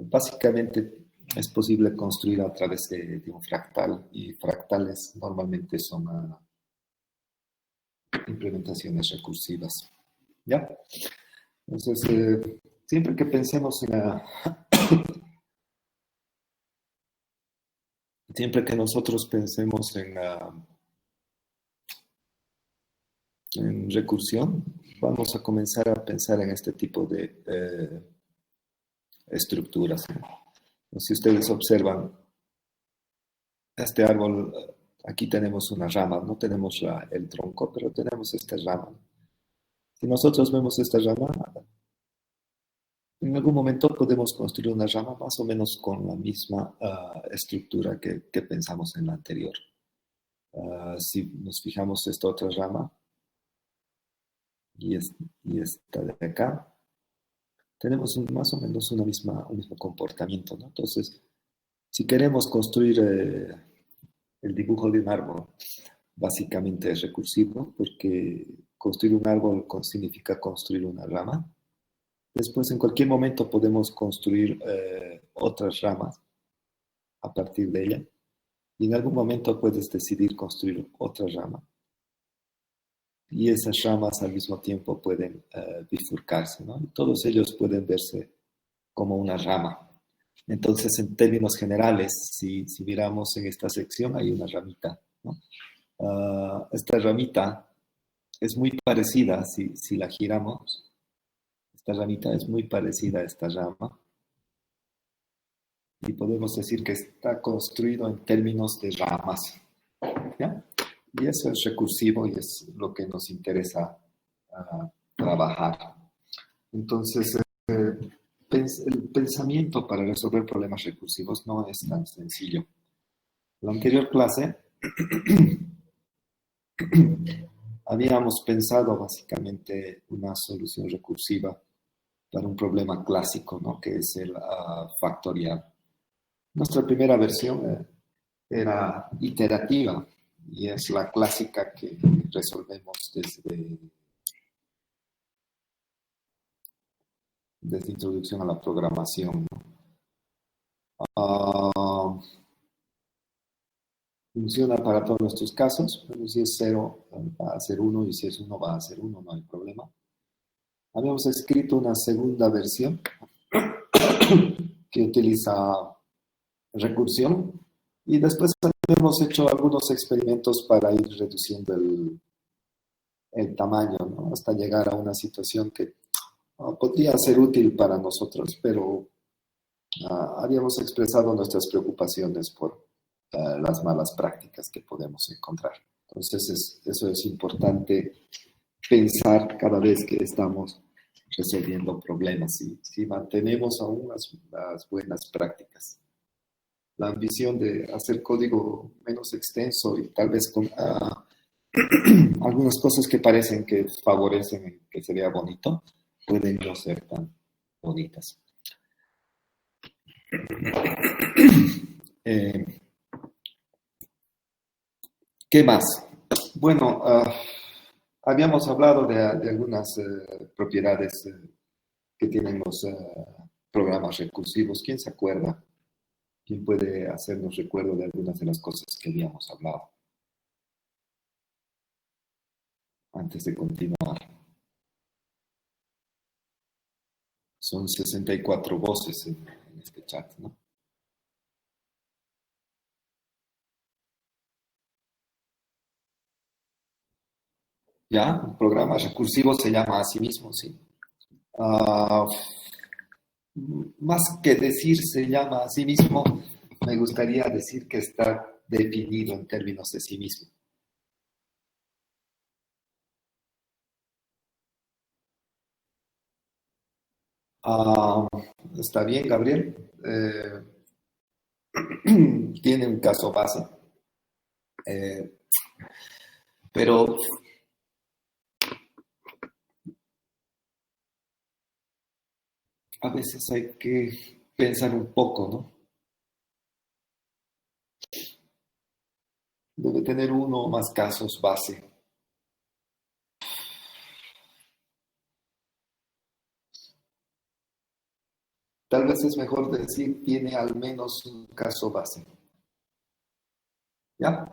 Básicamente es posible construir a través de un fractal y fractales normalmente son implementaciones recursivas. ¿Ya? Entonces, siempre que pensemos siempre que nosotros pensemos en recursión, vamos a comenzar a pensar en este tipo de estructuras, ¿no? Si ustedes observan este árbol, aquí tenemos una rama, no tenemos el tronco, pero tenemos esta rama. Si nosotros vemos esta rama, en algún momento podemos construir una rama más o menos con la misma estructura que pensamos en la anterior. Si nos fijamos esta otra rama y esta de acá, tenemos más o menos un mismo comportamiento, ¿no? Entonces, si queremos construir el dibujo de un árbol, básicamente es recursivo, porque construir un árbol significa construir una rama. Después, en cualquier momento podemos construir otras ramas a partir de ella. Y en algún momento puedes decidir construir otra rama. Y esas ramas al mismo tiempo pueden bifurcarse, ¿no? Y todos ellos pueden verse como una rama. Entonces, en términos generales, si miramos en esta sección, hay una ramita, ¿no? Esta ramita es muy parecida, si la giramos, esta ramita es muy parecida a esta rama. Y podemos decir que está construido en términos de ramas, ¿ya? Y eso es recursivo y es lo que nos interesa trabajar. Entonces, el pensamiento para resolver problemas recursivos no es tan sencillo. En la anterior clase habíamos pensado básicamente una solución recursiva para un problema clásico, ¿no? Que es el factorial. Nuestra primera versión era iterativa y es la clásica que resolvemos desde introducción a la programación, ¿no? Funciona para todos nuestros casos, pero si es 0 va a ser 1 y si es 1 va a ser 1, no hay problema. Habíamos escrito una segunda versión que utiliza recursión y después hemos hecho algunos experimentos para ir reduciendo el tamaño, ¿no? Hasta llegar a una situación que podría ser útil para nosotros, pero habíamos expresado nuestras preocupaciones por las malas prácticas que podemos encontrar. Entonces, eso es importante pensar cada vez que estamos resolviendo problemas, si mantenemos aún las buenas prácticas. La ambición de hacer código menos extenso y tal vez con algunas cosas que parecen que favorecen que se vea bonito, pueden no ser tan bonitas. ¿Qué más? Bueno, habíamos hablado de algunas propiedades que tienen los programas recursivos. ¿Quién se acuerda? ¿Quién puede hacernos recuerdo de algunas de las cosas que habíamos hablado? Antes de continuar. Son 64 voces en este chat, ¿no? ¿Ya? Un programa recursivo se llama a sí mismo, sí. Más que decir se llama a sí mismo, me gustaría decir que está definido en términos de sí mismo. Está bien, Gabriel. Tiene un caso base. Pero a veces hay que pensar un poco, ¿no? Debe tener uno o más casos base. tal vez es mejor decir tiene al menos un caso base. ¿Ya?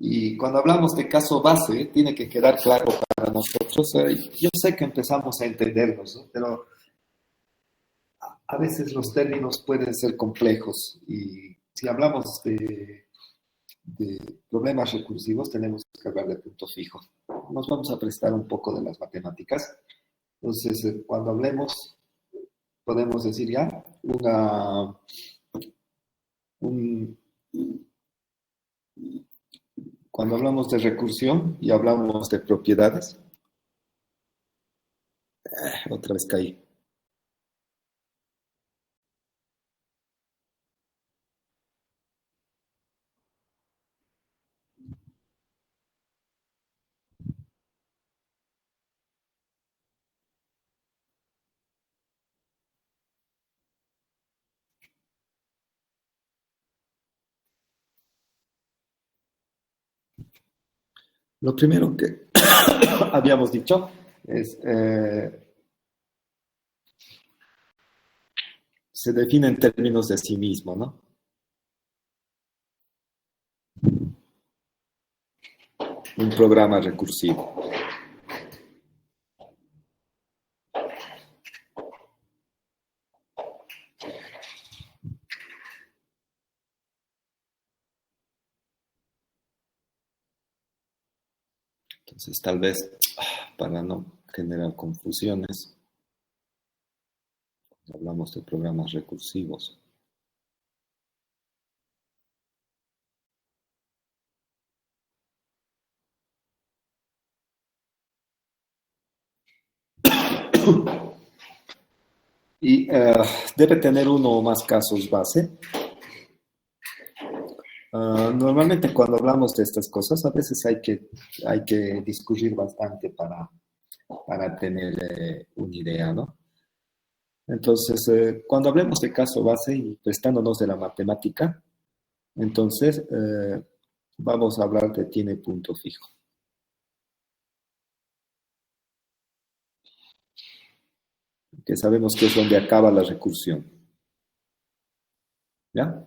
Y cuando hablamos de caso base, tiene que quedar claro para nosotros. Yo sé que empezamos a entendernos, ¿no? Pero a veces los términos pueden ser complejos y si hablamos de problemas recursivos, tenemos que hablar de punto fijo. Nos vamos a prestar un poco de las matemáticas. Entonces, cuando hablemos, podemos decir ya un, cuando hablamos de recursión y hablamos de propiedades, otra vez caí. Lo primero que habíamos dicho es, se define en términos de sí mismo, ¿no? Un programa recursivo. Entonces, tal vez, para no generar confusiones, hablamos de programas recursivos. Y debe tener uno o más casos base. Normalmente cuando hablamos de estas cosas, a veces hay que discutir bastante para tener una idea, ¿no? Entonces, cuando hablemos de caso base y prestándonos de la matemática, entonces vamos a hablar de tiene punto fijo. Que sabemos que es donde acaba la recursión. ¿Ya?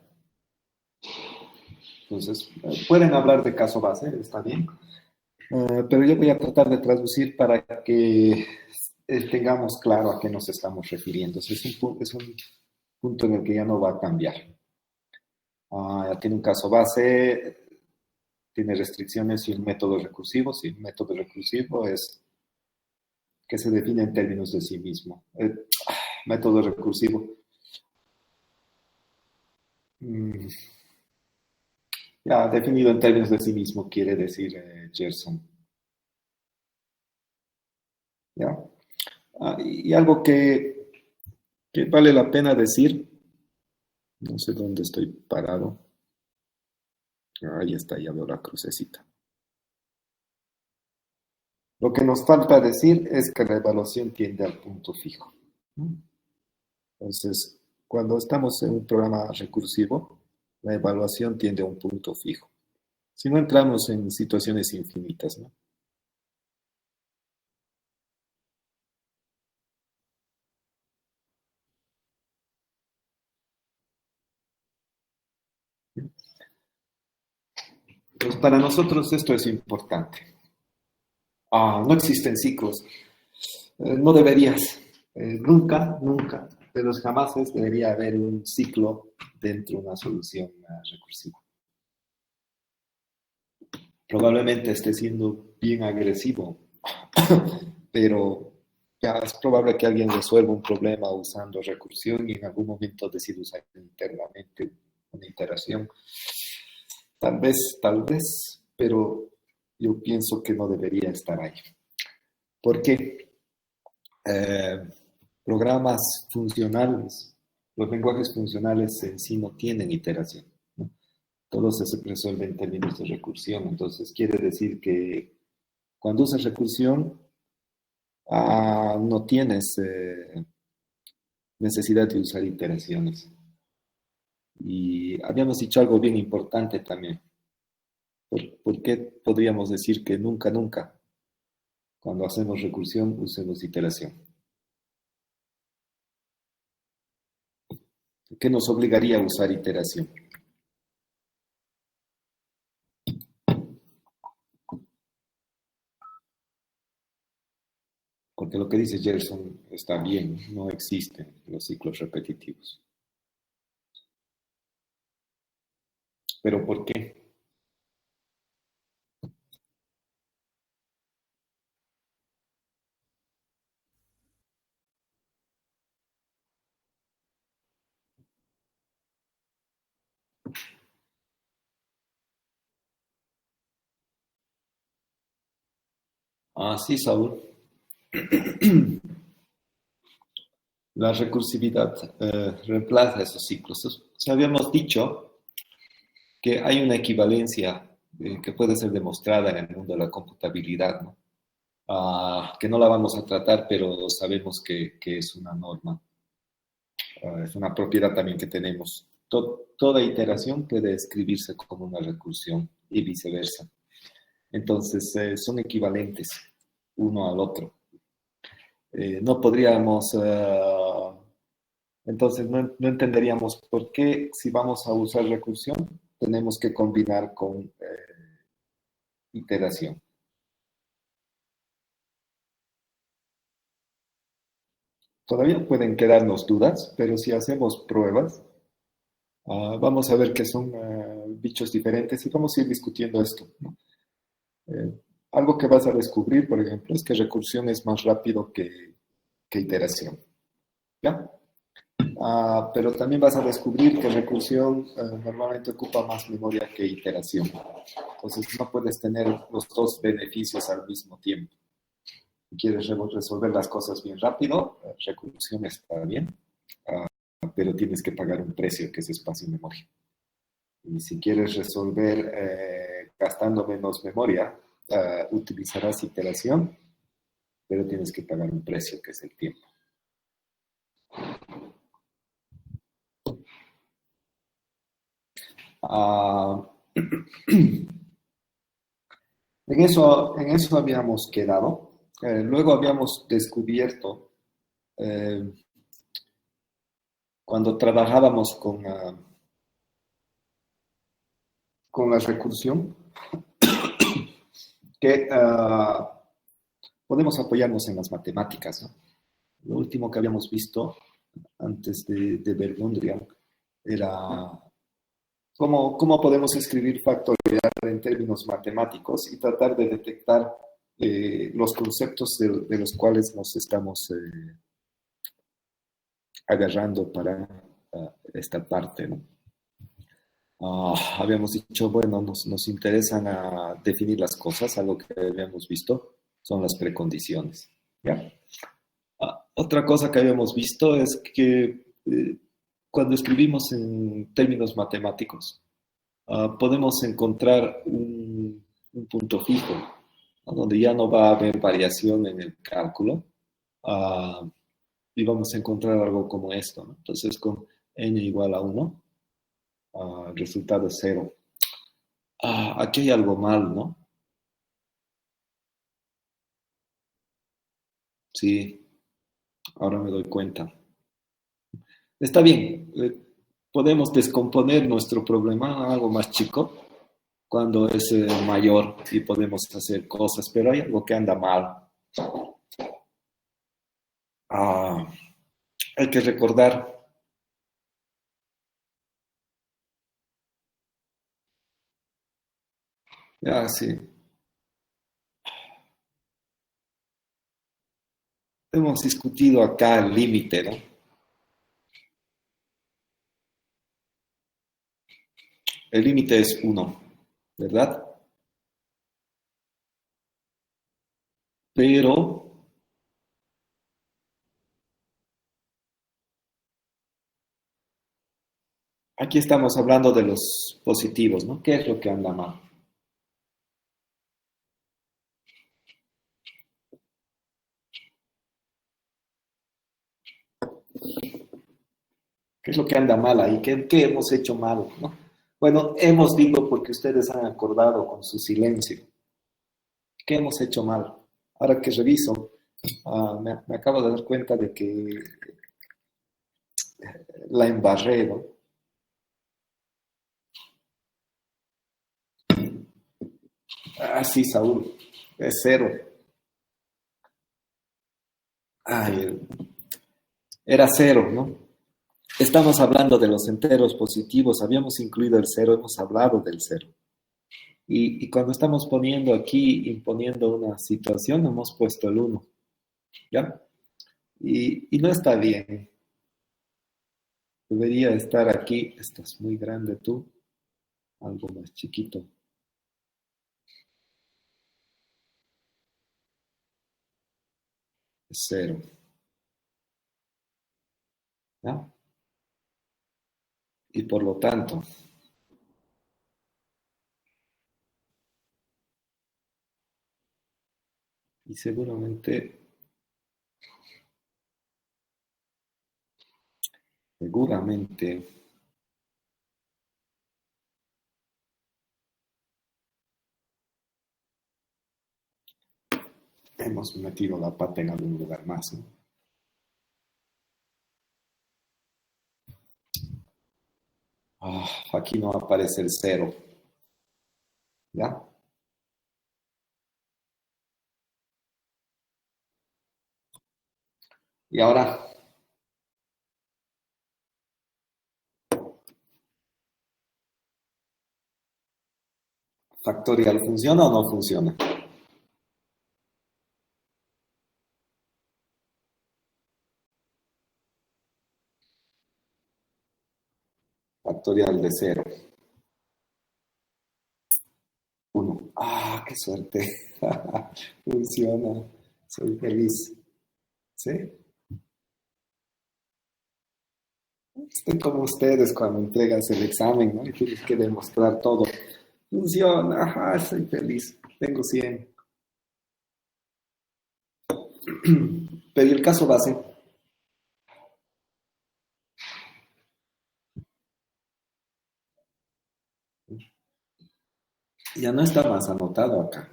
Entonces, pueden hablar de caso base, está bien. Pero yo voy a tratar de traducir para que tengamos claro a qué nos estamos refiriendo. Es un punto en el que ya no va a cambiar. Tiene un caso base, tiene restricciones y un método recursivo. Si un método recursivo es que se define en términos de sí mismo. Método recursivo. Ya, definido en términos de sí mismo, quiere decir Gerson. ¿Ya? Y algo que vale la pena decir, no sé dónde estoy parado. Ahí está, ya veo la crucecita. Lo que nos falta decir es que la evaluación tiende al punto fijo. Entonces, cuando estamos en un programa recursivo, la evaluación tiende a un punto fijo. Si no entramos en situaciones infinitas, ¿no? Entonces, para nosotros esto es importante. No existen ciclos. No deberías. Nunca, nunca, pero jamás debería haber un ciclo dentro de una solución recursiva. Probablemente esté siendo bien agresivo, pero ya es probable que alguien resuelva un problema usando recursión y en algún momento decida usar internamente una iteración. Tal vez, pero yo pienso que no debería estar ahí. ¿Por qué? Programas funcionales, los lenguajes funcionales en sí no tienen iteración, ¿no? Todo se resuelve en términos de recursión. Entonces, quiere decir que cuando usas recursión, no tienes necesidad de usar iteraciones. Y habíamos dicho algo bien importante también. ¿Por qué podríamos decir que nunca, nunca, cuando hacemos recursión, usemos iteración? ¿Qué nos obligaría a usar iteración? Porque lo que dice Gerson está bien, no existen los ciclos repetitivos. ¿Pero por qué? Ah, sí, Saúl. La recursividad reemplaza esos ciclos. O sea, habíamos dicho que hay una equivalencia que puede ser demostrada en el mundo de la computabilidad, ¿no? Que no la vamos a tratar, pero sabemos que es una norma, es una propiedad también que tenemos. Toda iteración puede escribirse como una recursión y viceversa. Entonces, son equivalentes uno al otro. No podríamos, entonces no entenderíamos por qué si vamos a usar recursión tenemos que combinar con iteración. Todavía pueden quedarnos dudas, pero si hacemos pruebas, vamos a ver que son bichos diferentes y vamos a ir discutiendo esto, ¿no? Eh, Algo que vas a descubrir, por ejemplo, es que recursión es más rápido que iteración, ¿ya? Pero también vas a descubrir que recursión normalmente ocupa más memoria que iteración. Entonces no puedes tener los dos beneficios al mismo tiempo. Si quieres resolver las cosas bien rápido, recursión está bien, pero tienes que pagar un precio que es espacio y memoria. Y si quieres resolver gastando menos memoria, utilizarás iteración, pero tienes que pagar un precio que es el tiempo. Uh, en eso habíamos quedado. Luego habíamos descubierto, cuando trabajábamos con la recursión, que podemos apoyarnos en las matemáticas, ¿no? Lo último que habíamos visto antes de ver Mondrian era cómo podemos escribir factorial en términos matemáticos y tratar de detectar los conceptos de los cuales nos estamos agarrando para esta parte, ¿no? Habíamos dicho, bueno, nos interesan a definir las cosas, algo que habíamos visto son las precondiciones, ¿ya? Otra cosa que habíamos visto es que cuando escribimos en términos matemáticos, podemos encontrar un punto fijo, ¿no? Donde ya no va a haber variación en el cálculo, y vamos a encontrar algo como esto, ¿no? Entonces, con n igual a 1, el resultado es 0. Aquí hay algo mal, ¿no? Sí, ahora me doy cuenta. Está bien, podemos descomponer nuestro problema a algo más chico cuando es mayor y podemos hacer cosas, pero hay algo que anda mal. Hay que recordar. Sí. Hemos discutido acá el límite, ¿no? El límite es 1, ¿verdad? Pero aquí estamos hablando de los positivos, ¿no? ¿Qué es lo que anda mal? ¿Qué es lo que anda mal ahí? ¿Qué hemos hecho mal, ¿no? Bueno, hemos dicho porque ustedes han acordado con su silencio. ¿Qué hemos hecho mal? Ahora que reviso, me acabo de dar cuenta de que la embarré, ¿no? Ah, sí, Saúl, es cero. Ay, era cero, ¿no? Estamos hablando de los enteros positivos, habíamos incluido el cero, hemos hablado del cero. Y cuando estamos poniendo aquí, imponiendo una situación, hemos puesto el uno, ¿ya? Y no está bien. Debería estar aquí. Estás muy grande tú, algo más chiquito. Es cero, ¿ya? Y por lo tanto, y seguramente hemos metido la pata en algún lugar más, ¿no? Ah, aquí no aparece el cero, ¿ya? Y ahora, ¿factorial funciona o no funciona? Factorial de cero, uno. Ah, qué suerte. Funciona. Soy feliz. ¿Sí? Estoy como ustedes cuando entregas el examen, ¿no? Y tienes que demostrar todo. Funciona, ajá, soy feliz. Tengo 100. Pero ¿y el caso base? Ya no está más anotado acá.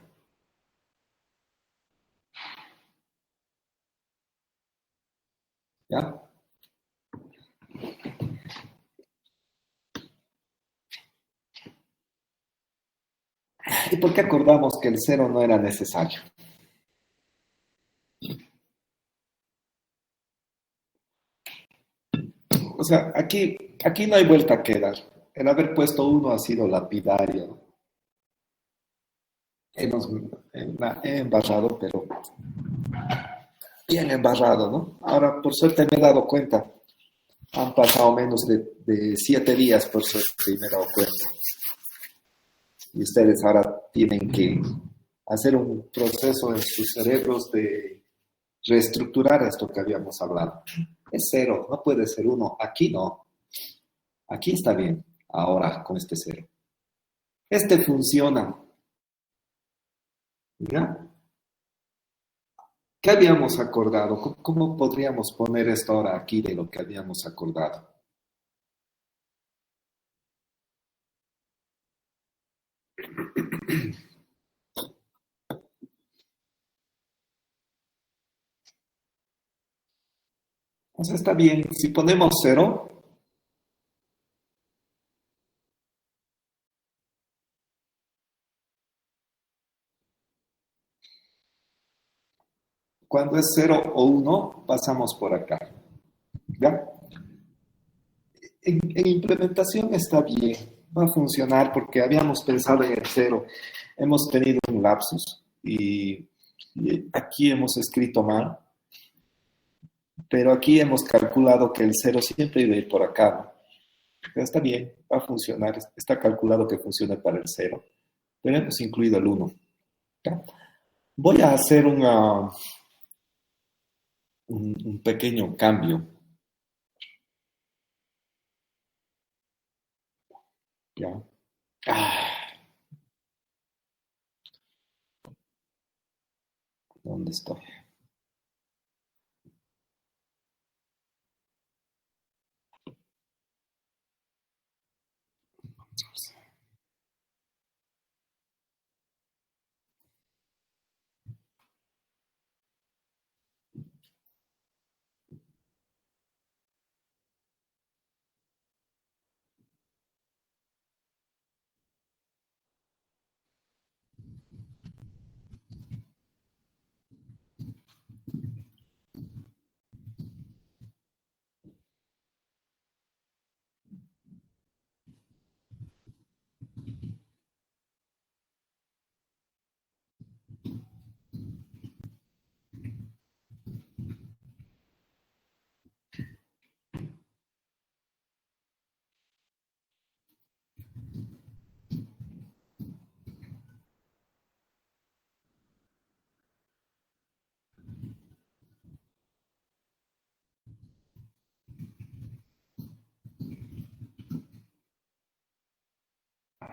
¿Ya? ¿Y por qué acordamos que el cero no era necesario? O sea, aquí no hay vuelta a quedar. El haber puesto uno ha sido lapidario, ¿no? Hemos embarrado, pero bien embarrado, ¿no? Ahora, por suerte me he dado cuenta. Han pasado menos de 7 días, por suerte, y me he dado cuenta. Y ustedes ahora tienen que hacer un proceso en sus cerebros de reestructurar esto que habíamos hablado. Es cero, no puede ser uno. Aquí no. Aquí está bien. Ahora con este cero. Este funciona. ¿Ya? ¿Qué habíamos acordado? ¿Cómo podríamos poner esto ahora aquí de lo que habíamos acordado? O sea, está bien. Si ponemos cero, cuando es cero o uno, pasamos por acá. ¿Ya? En implementación está bien, va a funcionar porque habíamos pensado en el cero. Hemos tenido un lapsus y aquí hemos escrito mal, pero aquí hemos calculado que el cero siempre iba a ir por acá, ¿no? Pero está bien, va a funcionar, está calculado que funcione para el cero, pero hemos incluido el uno. ¿Ya? Voy a hacer un pequeño cambio. ¿Ya? Ah, ¿dónde estoy?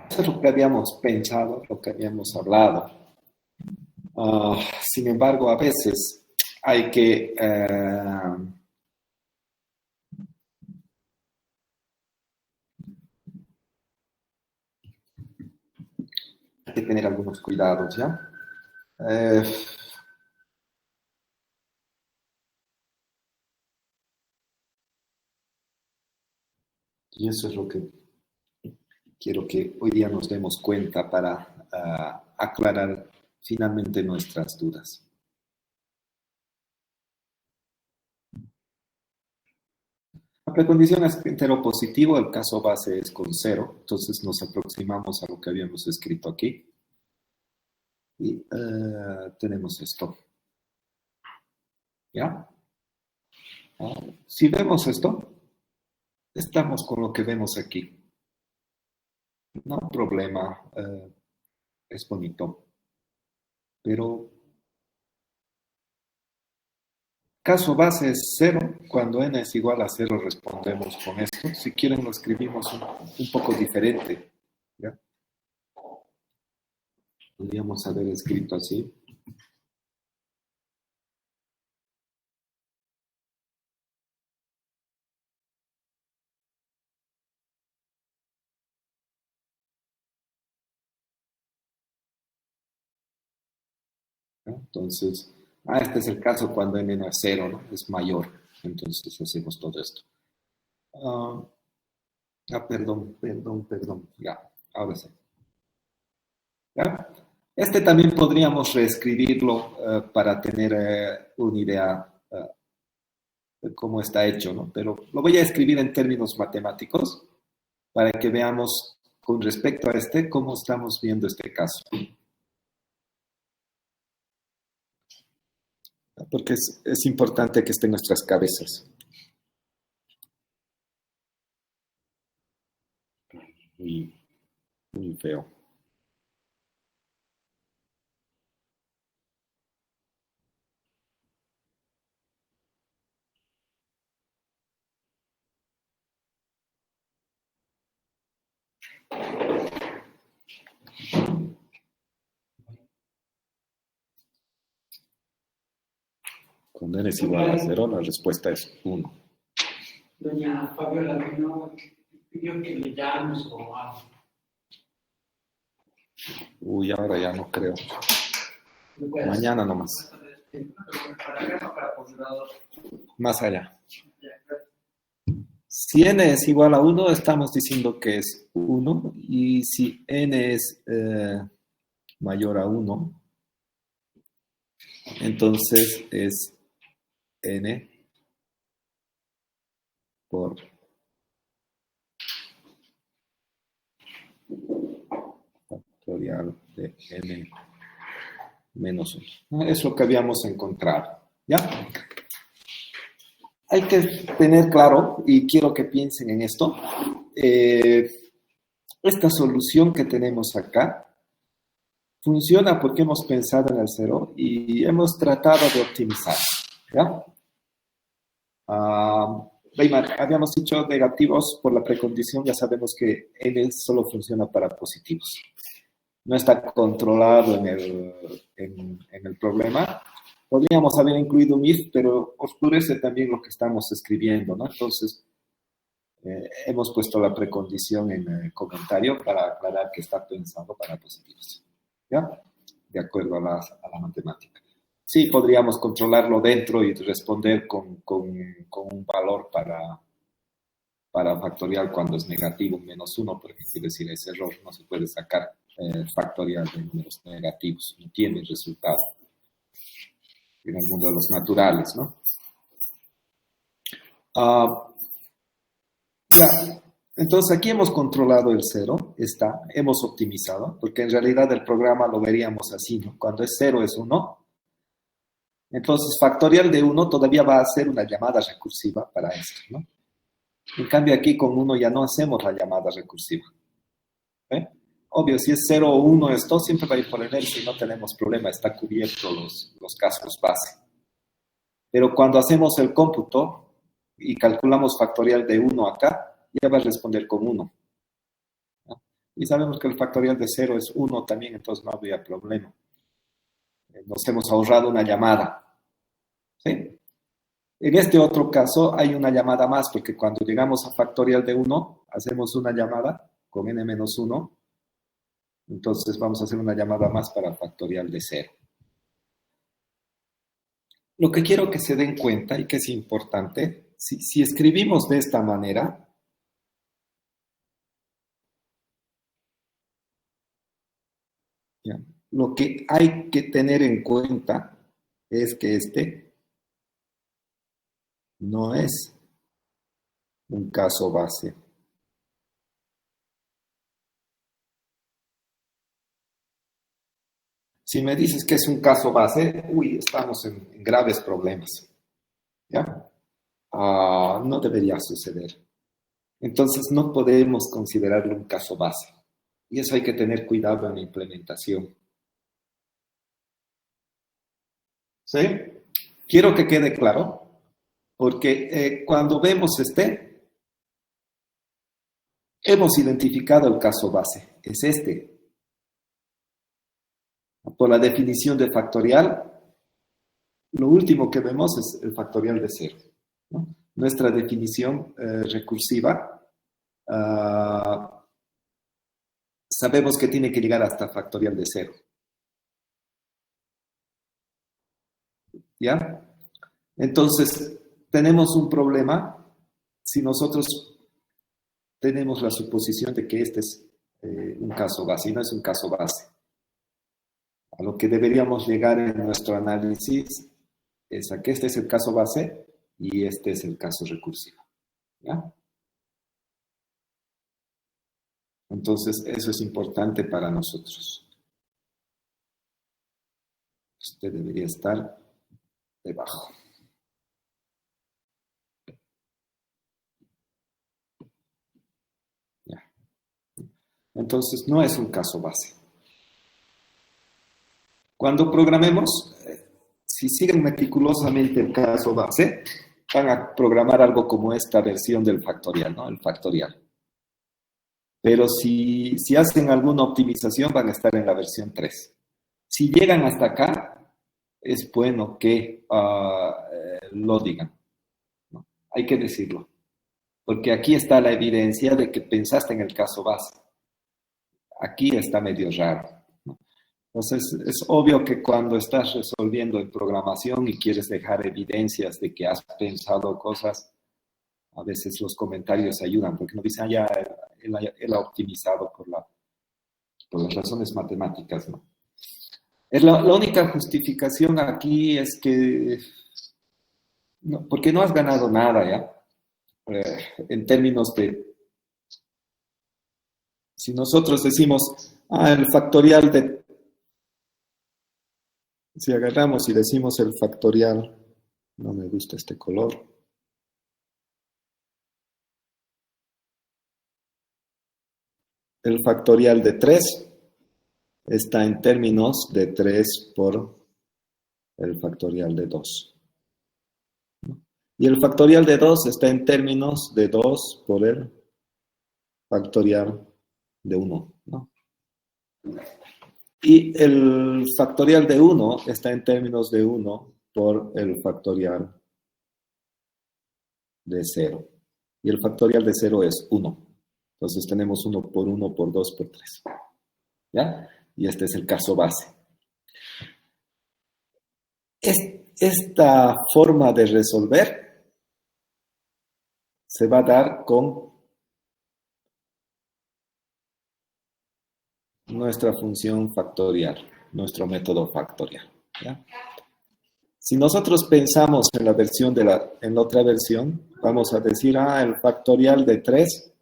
Eso es lo que habíamos pensado, lo que habíamos hablado. Sin embargo, a veces hay que, hay que tener algunos cuidados, ¿ya? Eh, y eso es lo que quiero que hoy día nos demos cuenta para aclarar finalmente nuestras dudas. La precondición es entero positivo, el caso base es con cero, entonces nos aproximamos a lo que habíamos escrito aquí. Y tenemos esto. ¿Ya? Si vemos esto, estamos con lo que vemos aquí. No hay problema, es bonito. Pero caso base es cero. Cuando n es igual a cero respondemos con esto. Si quieren lo escribimos un poco diferente. ¿Ya? Podríamos haber escrito así. ¿Ya? Entonces, este es el caso cuando n no es cero, ¿no? Es mayor. Entonces hacemos todo esto. Ah, perdón. Ya, ahora sí. ¿Ya? Este también podríamos reescribirlo para tener una idea de cómo está hecho, ¿no? Pero lo voy a escribir en términos matemáticos para que veamos con respecto a este cómo estamos viendo este caso. Porque es importante que esté en nuestras cabezas. Muy feo. Cuando n es igual a cero, la respuesta es 1. Doña Fabiola no pidió que le llamemos o algo. Uy, ahora ya no creo. Mañana nomás. Más allá. Si n es igual a 1, estamos diciendo que es 1. Y si n es mayor a 1, entonces es n por factorial de n menos 1. Es lo que habíamos encontrado. ¿Ya? Hay que tener claro, y quiero que piensen en esto, esta solución que tenemos acá funciona porque hemos pensado en el cero y hemos tratado de optimizar. ¿Ya? Habíamos dicho negativos por la precondición, ya sabemos que n solo funciona para positivos. No está controlado en el problema. Podríamos haber incluido un if, pero oscurece también lo que estamos escribiendo, ¿no? Entonces, hemos puesto la precondición en el comentario para aclarar que está pensando para positivos. ¿Ya? De acuerdo a la matemática. Sí, podríamos controlarlo dentro y responder con un valor para factorial cuando es negativo menos 1, porque quiere decir ese error, no se puede sacar factorial de números negativos, no tiene resultado en el mundo de los naturales, ¿no? Ya, entonces aquí hemos controlado el 0, hemos optimizado, porque en realidad el programa lo veríamos así, ¿no? Cuando es 0 es 1, entonces factorial de 1 todavía va a ser una llamada recursiva para esto, ¿no? En cambio aquí con 1 ya no hacemos la llamada recursiva. ¿Eh? Obvio, si es 0 o 1 esto, siempre va a ir por inercia y no tenemos problema, está cubierto los casos base. Pero cuando hacemos el cómputo y calculamos factorial de 1 acá, ya va a responder con 1. ¿No? Y sabemos que el factorial de 0 es 1 también, entonces no habría problema. Nos hemos ahorrado una llamada. ¿Sí? En este otro caso hay una llamada más, porque cuando llegamos a factorial de 1, hacemos una llamada con n-1, entonces vamos a hacer una llamada más para factorial de 0. Lo que quiero que se den cuenta y que es importante, si escribimos de esta manera, ¿ya? Lo que hay que tener en cuenta es que este no es un caso base. Si me dices que es un caso base, estamos en graves problemas. ¿Ya? No debería suceder. Entonces no podemos considerarlo un caso base. Y eso hay que tener cuidado en la implementación. ¿Sí? Quiero que quede claro, porque cuando vemos hemos identificado el caso base. Es este. Por la definición de factorial, lo último que vemos es el factorial de 0. ¿No? Nuestra definición recursiva, sabemos que tiene que llegar hasta factorial de 0. ¿Ya? Entonces, tenemos un problema si nosotros tenemos la suposición de que este es un caso base, y no es un caso base. A lo que deberíamos llegar en nuestro análisis es a que este es el caso base y este es el caso recursivo. ¿Ya? Entonces, eso es importante para nosotros. Este debería estar debajo. ¿Ya? Entonces, no es un caso base. Cuando programemos, si siguen meticulosamente el caso base, van a programar algo como esta versión del factorial, ¿no? El factorial. Pero si hacen alguna optimización, van a estar en la versión 3. Si llegan hasta acá, es bueno que lo digan, ¿no? Hay que decirlo. Porque aquí está la evidencia de que pensaste en el caso base. Aquí está medio raro, ¿no? Entonces, es obvio que cuando estás resolviendo en programación y quieres dejar evidencias de que has pensado cosas, a veces los comentarios ayudan, porque no dicen, ya, él ha optimizado por las razones matemáticas, ¿no? La única justificación aquí es que, no, porque no has ganado nada, ¿ya? En términos de, si nosotros decimos, el factorial de, si agarramos y decimos el factorial, no me gusta este color, el factorial de 3 está en términos de 3 por el factorial de 2. Y el factorial de 2 está en términos de 2 por el factorial de 1, ¿no? Y el factorial de 1 está en términos de 1 por el factorial de 0. Y el factorial de 0 es 1. Entonces tenemos 1 por 1 por 2 por 3. ¿Ya? Y este es el caso base. Esta forma de resolver se va a dar con nuestra función factorial, nuestro método factorial. ¿Ya? Si nosotros pensamos en la versión en otra versión, vamos a decir, el factorial de 3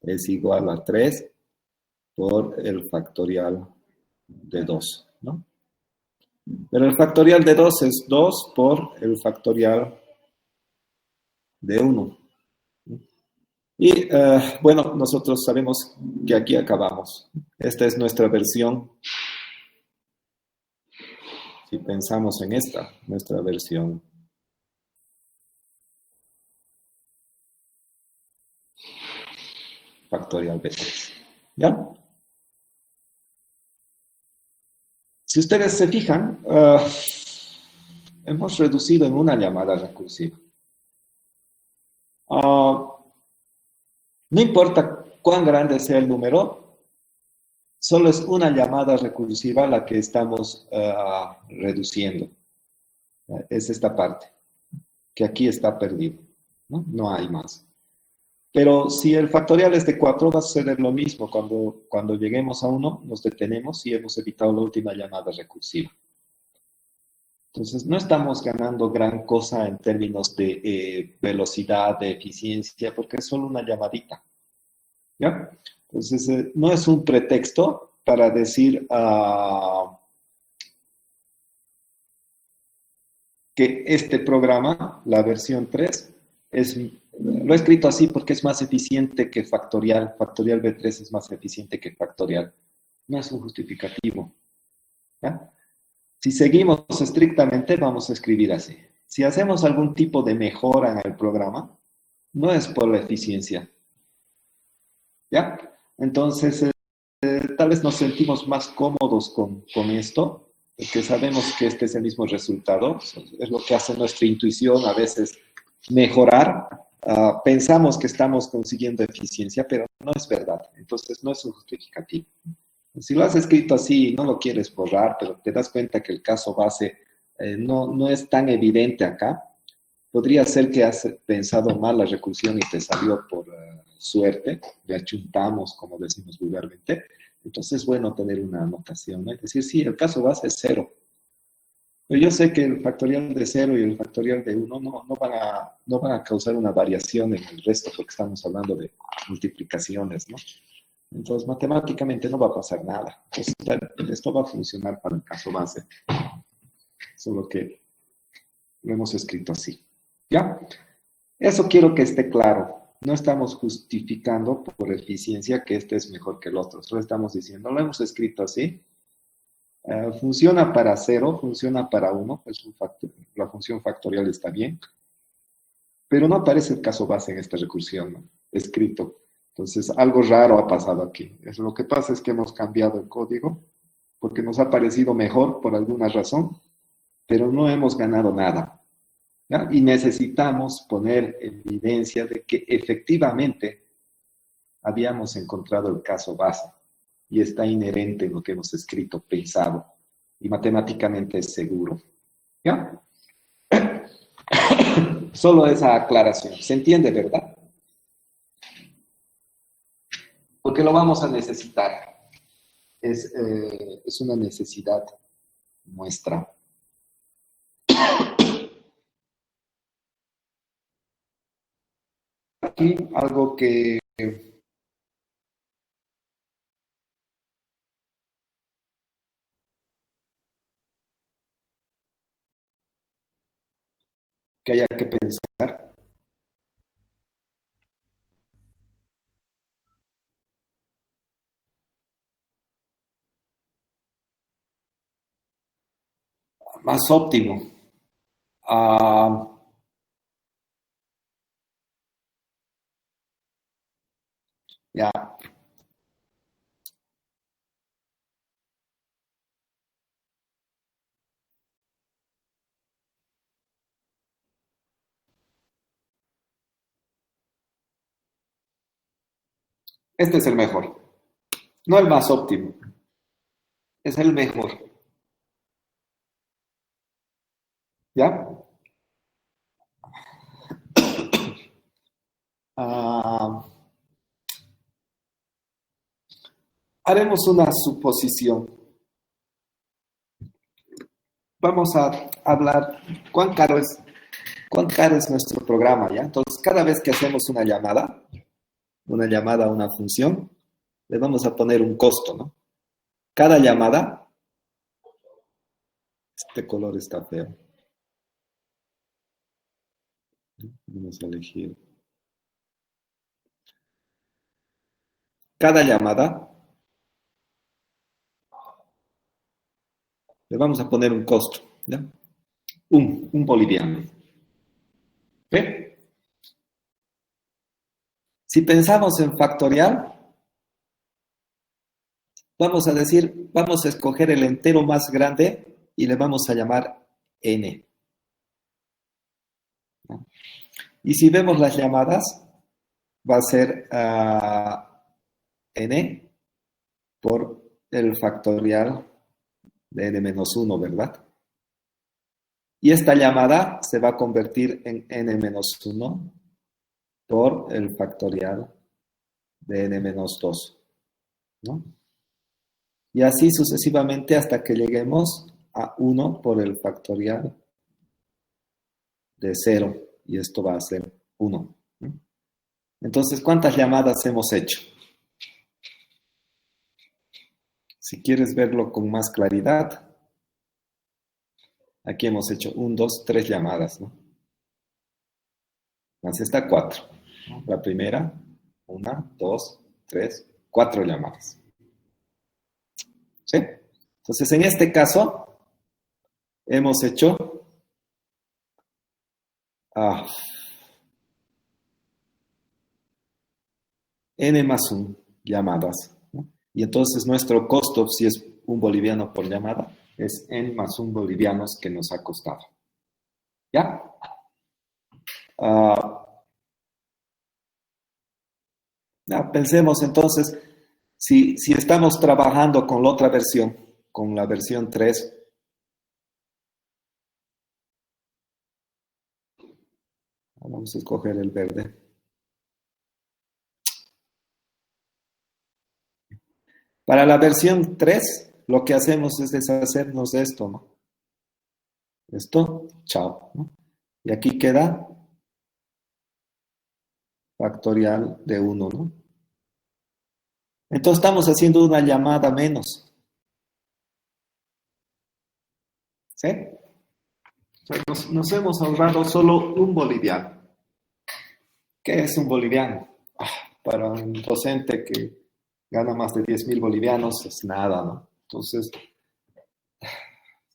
es igual a 3 por el factorial de 2, ¿no? Pero el factorial de 2 es 2 por el factorial de 1. Y bueno, nosotros sabemos que aquí acabamos. Esta es nuestra versión. Si pensamos en esta, nuestra versión factorial de 3. ¿Ya? Si ustedes se fijan, hemos reducido en una llamada recursiva. No importa cuán grande sea el número, solo es una llamada recursiva la que estamos reduciendo. Es esta parte, que aquí está perdido. No hay más. Pero si el factorial es de 4, va a suceder lo mismo. Cuando lleguemos a 1, nos detenemos y hemos evitado la última llamada recursiva. Entonces, no estamos ganando gran cosa en términos de velocidad, de eficiencia, porque es solo una llamadita. ¿Ya? Entonces, no es un pretexto para decir que este programa, la versión 3, lo he escrito así porque es más eficiente que factorial. Factorial B3 es más eficiente que factorial. No es un justificativo. ¿Ya? Si seguimos estrictamente, vamos a escribir así. Si hacemos algún tipo de mejora en el programa, no es por la eficiencia. ¿Ya? Entonces, tal vez nos sentimos más cómodos con esto, porque sabemos que este es el mismo resultado. Es lo que hace nuestra intuición a veces mejorar. Pensamos que estamos consiguiendo eficiencia, pero no es verdad. Entonces, no es un justificativo. Si lo has escrito así y no lo quieres borrar, pero te das cuenta que el caso base no es tan evidente acá, podría ser que has pensado mal la recursión y te salió por suerte, le achuntamos, como decimos vulgarmente. Entonces es bueno tener una anotación, ¿no? Es decir, sí, el caso base es 0. Pero yo sé que el factorial de 0 y el factorial de 1 no van a causar una variación en el resto, porque estamos hablando de multiplicaciones, ¿no? Entonces, matemáticamente no va a pasar nada. Esto va a funcionar para el caso base. Solo que lo hemos escrito así. ¿Ya? Eso quiero que esté claro. No estamos justificando por eficiencia que este es mejor que el otro. Solo estamos diciendo, lo hemos escrito así. Funciona para 0, funciona para 1. La función factorial está bien. Pero no aparece el caso base en esta recursión, ¿no? Escrito. Entonces, algo raro ha pasado aquí. Lo que pasa es que hemos cambiado el código porque nos ha parecido mejor por alguna razón, pero no hemos ganado nada. ¿Ya? Y necesitamos poner evidencia de que efectivamente habíamos encontrado el caso base y está inherente en lo que hemos escrito, pensado, y matemáticamente es seguro. ¿Ya? Solo esa aclaración. ¿Se entiende, verdad? Porque lo vamos a necesitar. Es una necesidad nuestra. Aquí algo que haya que pensar. Más óptimo. Ya. Este es el mejor. No el más óptimo. Es el mejor. ¿Ya? Haremos una suposición. Vamos a hablar cuán caro es nuestro programa, ¿ya? Entonces, cada vez que hacemos una llamada a una función, le vamos a poner un costo, ¿no? Cada llamada, este color está feo. Vamos a elegir. Cada llamada, le vamos a poner un costo, ¿ya? Un boliviano. ¿Ve? Si pensamos en factorial, vamos a decir, vamos a escoger el entero más grande y le vamos a llamar n. ¿No? Y si vemos las llamadas, va a ser n por el factorial de n-1, ¿verdad? Y esta llamada se va a convertir en n-1 por el factorial de n-2, ¿no? Y así sucesivamente hasta que lleguemos a 1 por el factorial de 0. Y esto va a ser 1, ¿no? Entonces, ¿cuántas llamadas hemos hecho? Si quieres verlo con más claridad, aquí hemos hecho 1, 2, 3 llamadas, ¿no? Más esta 4. ¿No? La primera, 1, 2, 3, 4 llamadas. ¿Sí? Entonces, en este caso, hemos hecho n más 1 llamadas, ¿no? Y entonces nuestro costo, si es un boliviano por llamada, es n más 1 bolivianos que nos ha costado. ¿Ya? Pensemos entonces, si estamos trabajando con la otra versión, con la versión 3, vamos a escoger el verde. Para la versión 3, lo que hacemos es deshacernos de esto, ¿no? Esto, chao, ¿no? Y aquí queda factorial de 1, ¿no? Entonces estamos haciendo una llamada menos. ¿Sí? O sea, nos hemos ahorrado solo un boliviano. ¿Qué es un boliviano? Para un docente que gana más de 10.000 bolivianos es nada, ¿no? Entonces,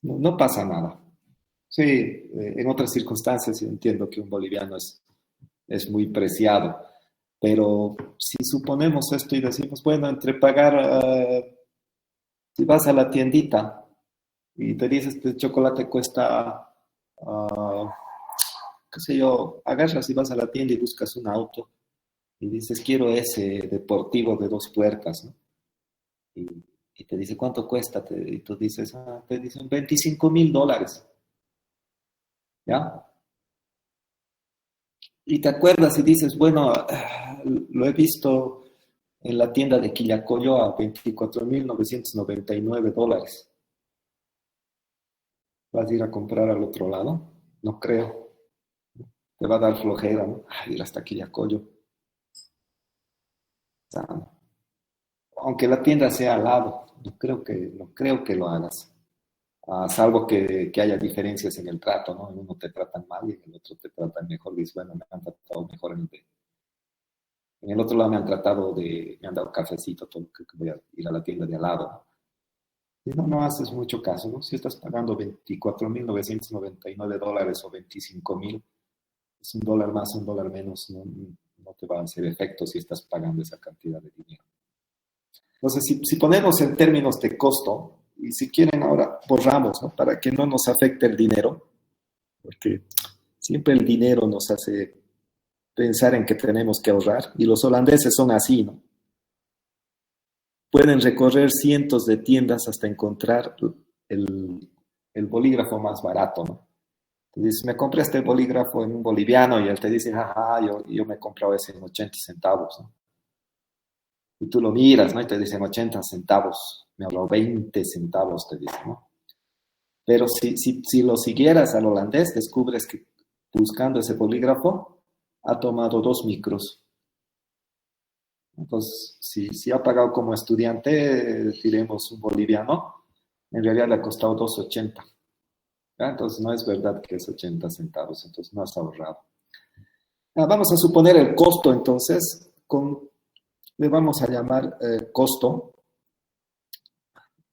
no pasa nada. Sí, en otras circunstancias entiendo que un boliviano es muy preciado, pero si suponemos esto y decimos, bueno, entre pagar, si vas a la tiendita y te dices que el chocolate cuesta, qué sé yo, agarras y vas a la tienda y buscas un auto y dices, quiero ese deportivo de 2 puertas, ¿no? Y te dice, ¿cuánto cuesta? Y tú dices, te dicen $25.000, ¿ya? Y te acuerdas y dices, bueno, lo he visto en la tienda de Quillacollo a $24.999. ¿Vas a ir a comprar al otro lado? No creo. Te va a dar flojera, ¿no? Ir hasta Quillacollo. O sea, aunque la tienda sea al lado, no creo que lo hagas. Salvo que haya diferencias en el trato, ¿no? En uno te tratan mal y en el otro te tratan mejor. Dices, bueno, me han tratado mejor en el otro lado me han dado cafecito, todo, creo que voy a ir a la tienda de al lado, ¿no? Y no haces mucho caso, ¿no? Si estás pagando $24.999 o 25.000, es $1 más, $1 menos, no te va a hacer efecto si estás pagando esa cantidad de dinero. Entonces, si ponemos en términos de costo, y si quieren ahora borramos, ¿no? Para que no nos afecte el dinero, porque siempre el dinero nos hace pensar en que tenemos que ahorrar, y los holandeses son así, ¿no? Pueden recorrer cientos de tiendas hasta encontrar el bolígrafo más barato, ¿no? Te dices, me compré este bolígrafo en un boliviano y él te dice, ajá, yo me he comprado ese en 80 centavos, ¿no? Y tú lo miras, ¿no? Y te dicen 80 centavos, me habló 20 centavos, te dicen, ¿no? Pero si lo siguieras al holandés, descubres que buscando ese bolígrafo ha tomado 2 micros. Entonces, si ha pagado como estudiante, diremos un boliviano, en realidad le ha costado 2,80. ¿Ya? Entonces, no es verdad que es 80 centavos, entonces no has ahorrado. Vamos a suponer el costo, entonces, le vamos a llamar costo,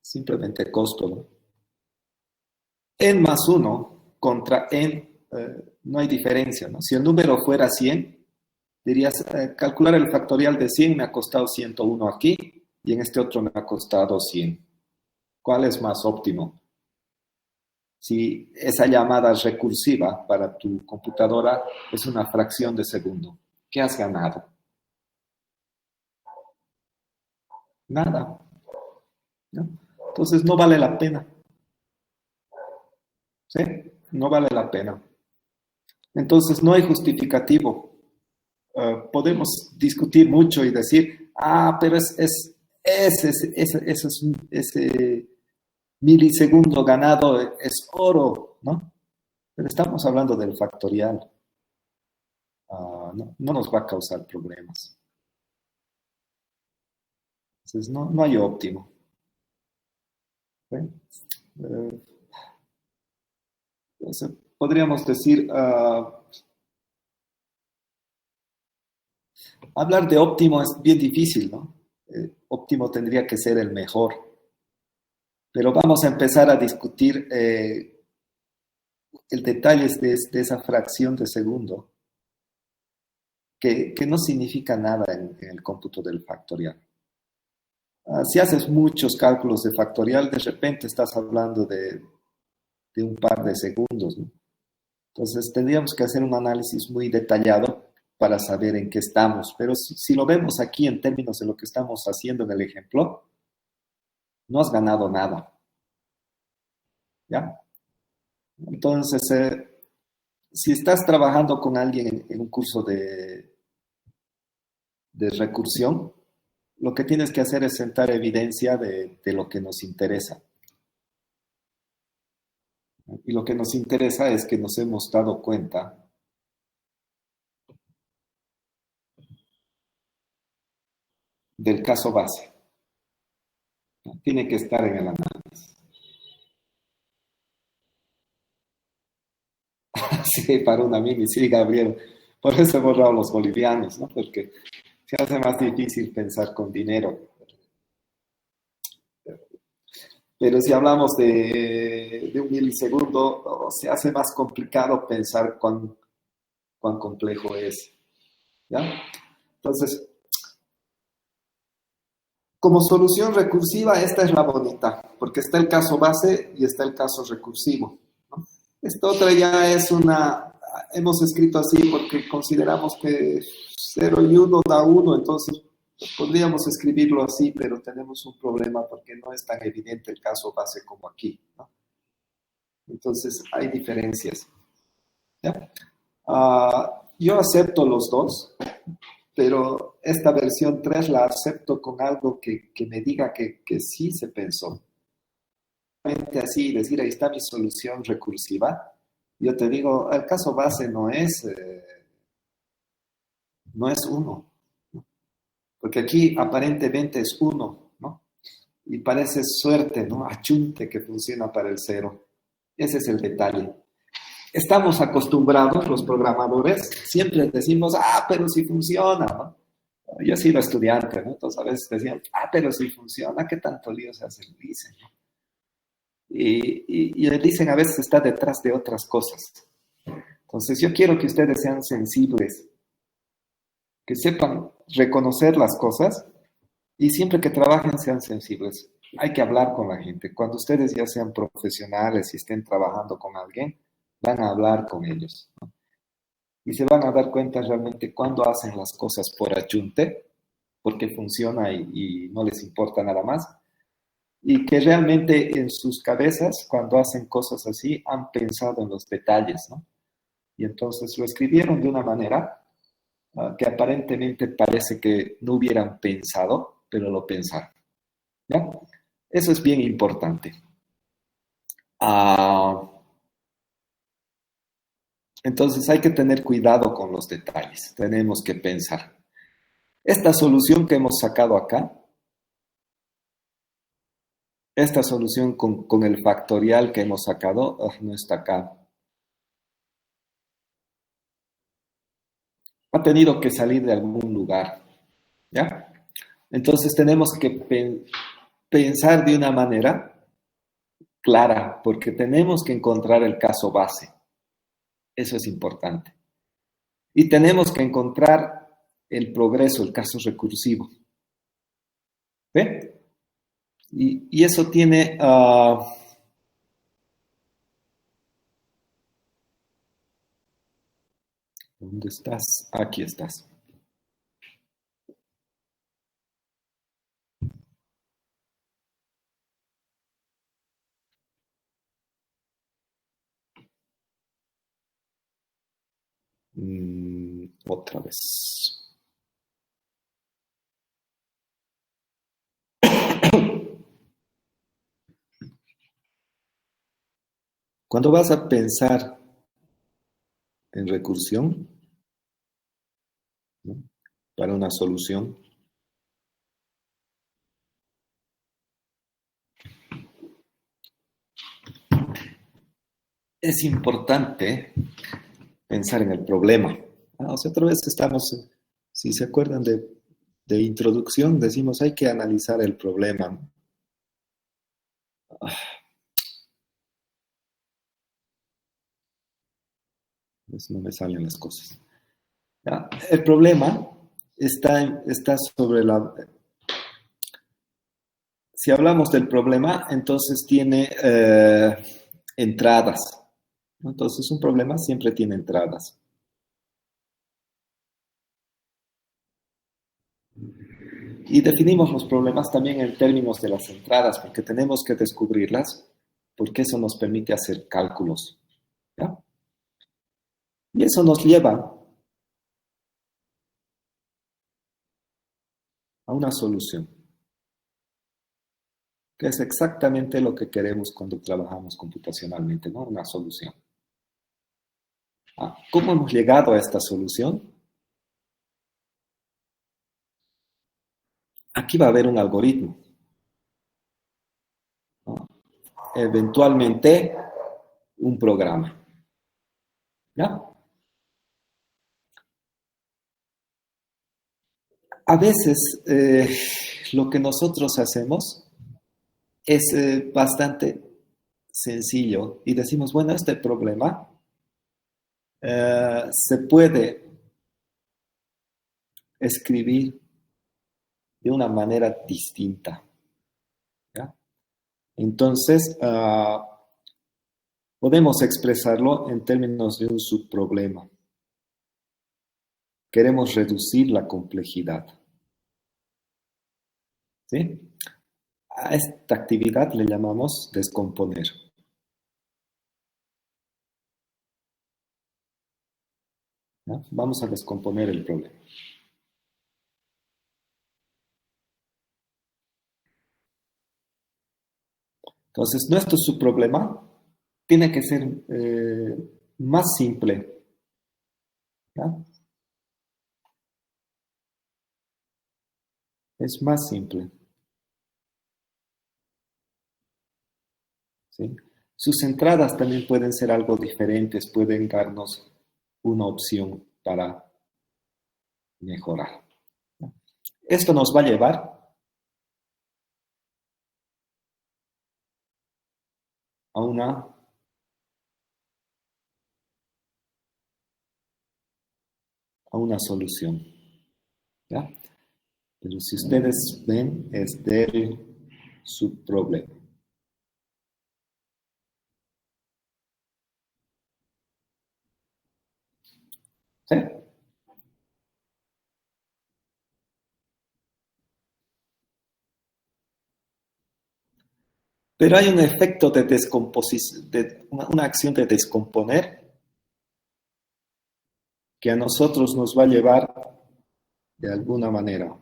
simplemente costo, ¿no? En más 1 contra en, no hay diferencia, ¿no? Si el número fuera 100, dirías, calcular el factorial de 100 me ha costado 101 aquí y en este otro me ha costado 100. ¿Cuál es más óptimo? Si esa llamada recursiva para tu computadora es una fracción de segundo, ¿qué has ganado? Nada, ¿no? Entonces no vale la pena. ¿Sí? No vale la pena. Entonces no hay justificativo. Podemos discutir mucho y decir, pero ese milisegundo ganado es oro, ¿no? Pero estamos hablando del factorial. No nos va a causar problemas. Entonces no hay óptimo. ¿Sí? Entonces, podríamos decir, hablar de óptimo es bien difícil, ¿no? Óptimo tendría que ser el mejor. Pero vamos a empezar a discutir el detalle de esa fracción de segundo, que no significa nada en el cómputo del factorial. Si haces muchos cálculos de factorial, de repente estás hablando de un par de segundos, ¿no? Entonces tendríamos que hacer un análisis muy detallado para saber en qué estamos. Pero si lo vemos aquí en términos de lo que estamos haciendo en el ejemplo, no has ganado nada. ¿Ya? Entonces, si estás trabajando con alguien en un curso de recursión, lo que tienes que hacer es sentar evidencia de lo que nos interesa. Y lo que nos interesa es que nos hemos dado cuenta del caso base. Tiene que estar en el análisis. Sí, para una mini, sí, Gabriel. Por eso he borrado los bolivianos, ¿no? Porque se hace más difícil pensar con dinero. Pero si hablamos de un milisegundo, se hace más complicado pensar cuán complejo es. ¿Ya? Entonces, como solución recursiva, esta es la bonita, porque está el caso base y está el caso recursivo, ¿no? Esta otra ya es hemos escrito así porque consideramos que 0 y 1 da 1, entonces podríamos escribirlo así, pero tenemos un problema porque no es tan evidente el caso base como aquí, ¿no? Entonces hay diferencias. ¿Ya? Yo acepto los dos, pero esta versión 3 la acepto con algo que me diga que sí se pensó. Así, decir, ahí está mi solución recursiva. Yo te digo, el caso base no es 1, ¿no? Porque aquí aparentemente es 1, ¿no? Y parece suerte, ¿no? Achunte que funciona para el 0. Ese es el detalle. Estamos acostumbrados, los programadores, siempre decimos, pero si funciona, ¿no? Yo he sido estudiante, ¿no? Entonces a veces decían, pero si funciona, ¿qué tanto lío se hace? Dicen, ¿no? Y le dicen a veces está detrás de otras cosas. Entonces yo quiero que ustedes sean sensibles, que sepan reconocer las cosas y siempre que trabajen sean sensibles. Hay que hablar con la gente. Cuando ustedes ya sean profesionales y estén trabajando con alguien, van a hablar con ellos, ¿no? Y se van a dar cuenta realmente cuando hacen las cosas por achunte, porque funciona y no les importa nada más, y que realmente en sus cabezas, cuando hacen cosas así, han pensado en los detalles, ¿no? Y entonces lo escribieron de una manera que aparentemente parece que no hubieran pensado, pero lo pensaron, ¿ya? Eso es bien importante. Ah, entonces hay que tener cuidado con los detalles, tenemos que pensar. Esta solución que hemos sacado acá, esta solución con el factorial que hemos sacado, no está acá. Ha tenido que salir de algún lugar, ¿ya? Entonces tenemos que pensar de una manera clara, porque tenemos que encontrar el caso base. Eso es importante. Y tenemos que encontrar el progreso, el caso recursivo. ¿Ve? Y eso tiene... ¿dónde estás? Aquí estás. Otra vez. Cuando vas a pensar en recursión, ¿no? Para una solución, es importante pensar en el problema. O sea, otra vez estamos, si se acuerdan de introducción, decimos hay que analizar el problema, ¿no? Pues no me salen las cosas. ¿Ya? El problema está sobre la... Si hablamos del problema, entonces tiene entradas. Entonces un problema siempre tiene entradas. Y definimos los problemas también en términos de las entradas, porque tenemos que descubrirlas, porque eso nos permite hacer cálculos, ¿ya? Y eso nos lleva a una solución, que es exactamente lo que queremos cuando trabajamos computacionalmente, ¿no? Una solución. ¿Cómo hemos llegado a esta solución? Aquí va a haber un algoritmo, ¿no? Eventualmente un programa, ¿ya? A veces lo que nosotros hacemos es bastante sencillo y decimos, bueno, este problema se puede escribir de una manera distinta, ¿ya? Entonces, podemos expresarlo en términos de un subproblema. Queremos reducir la complejidad, ¿sí? A esta actividad le llamamos descomponer, ¿ya? Vamos a descomponer el problema. Entonces, nuestro subproblema tiene que ser más simple, ¿ya? Es más simple, ¿sí? Sus entradas también pueden ser algo diferentes, pueden darnos una opción para mejorar. Esto nos va a llevar a una solución, ¿ya? Pero si ustedes ven, es del subproblema. ¿Sí? Pero hay un efecto de descomposición, de una acción de descomponer que a nosotros nos va a llevar de alguna manera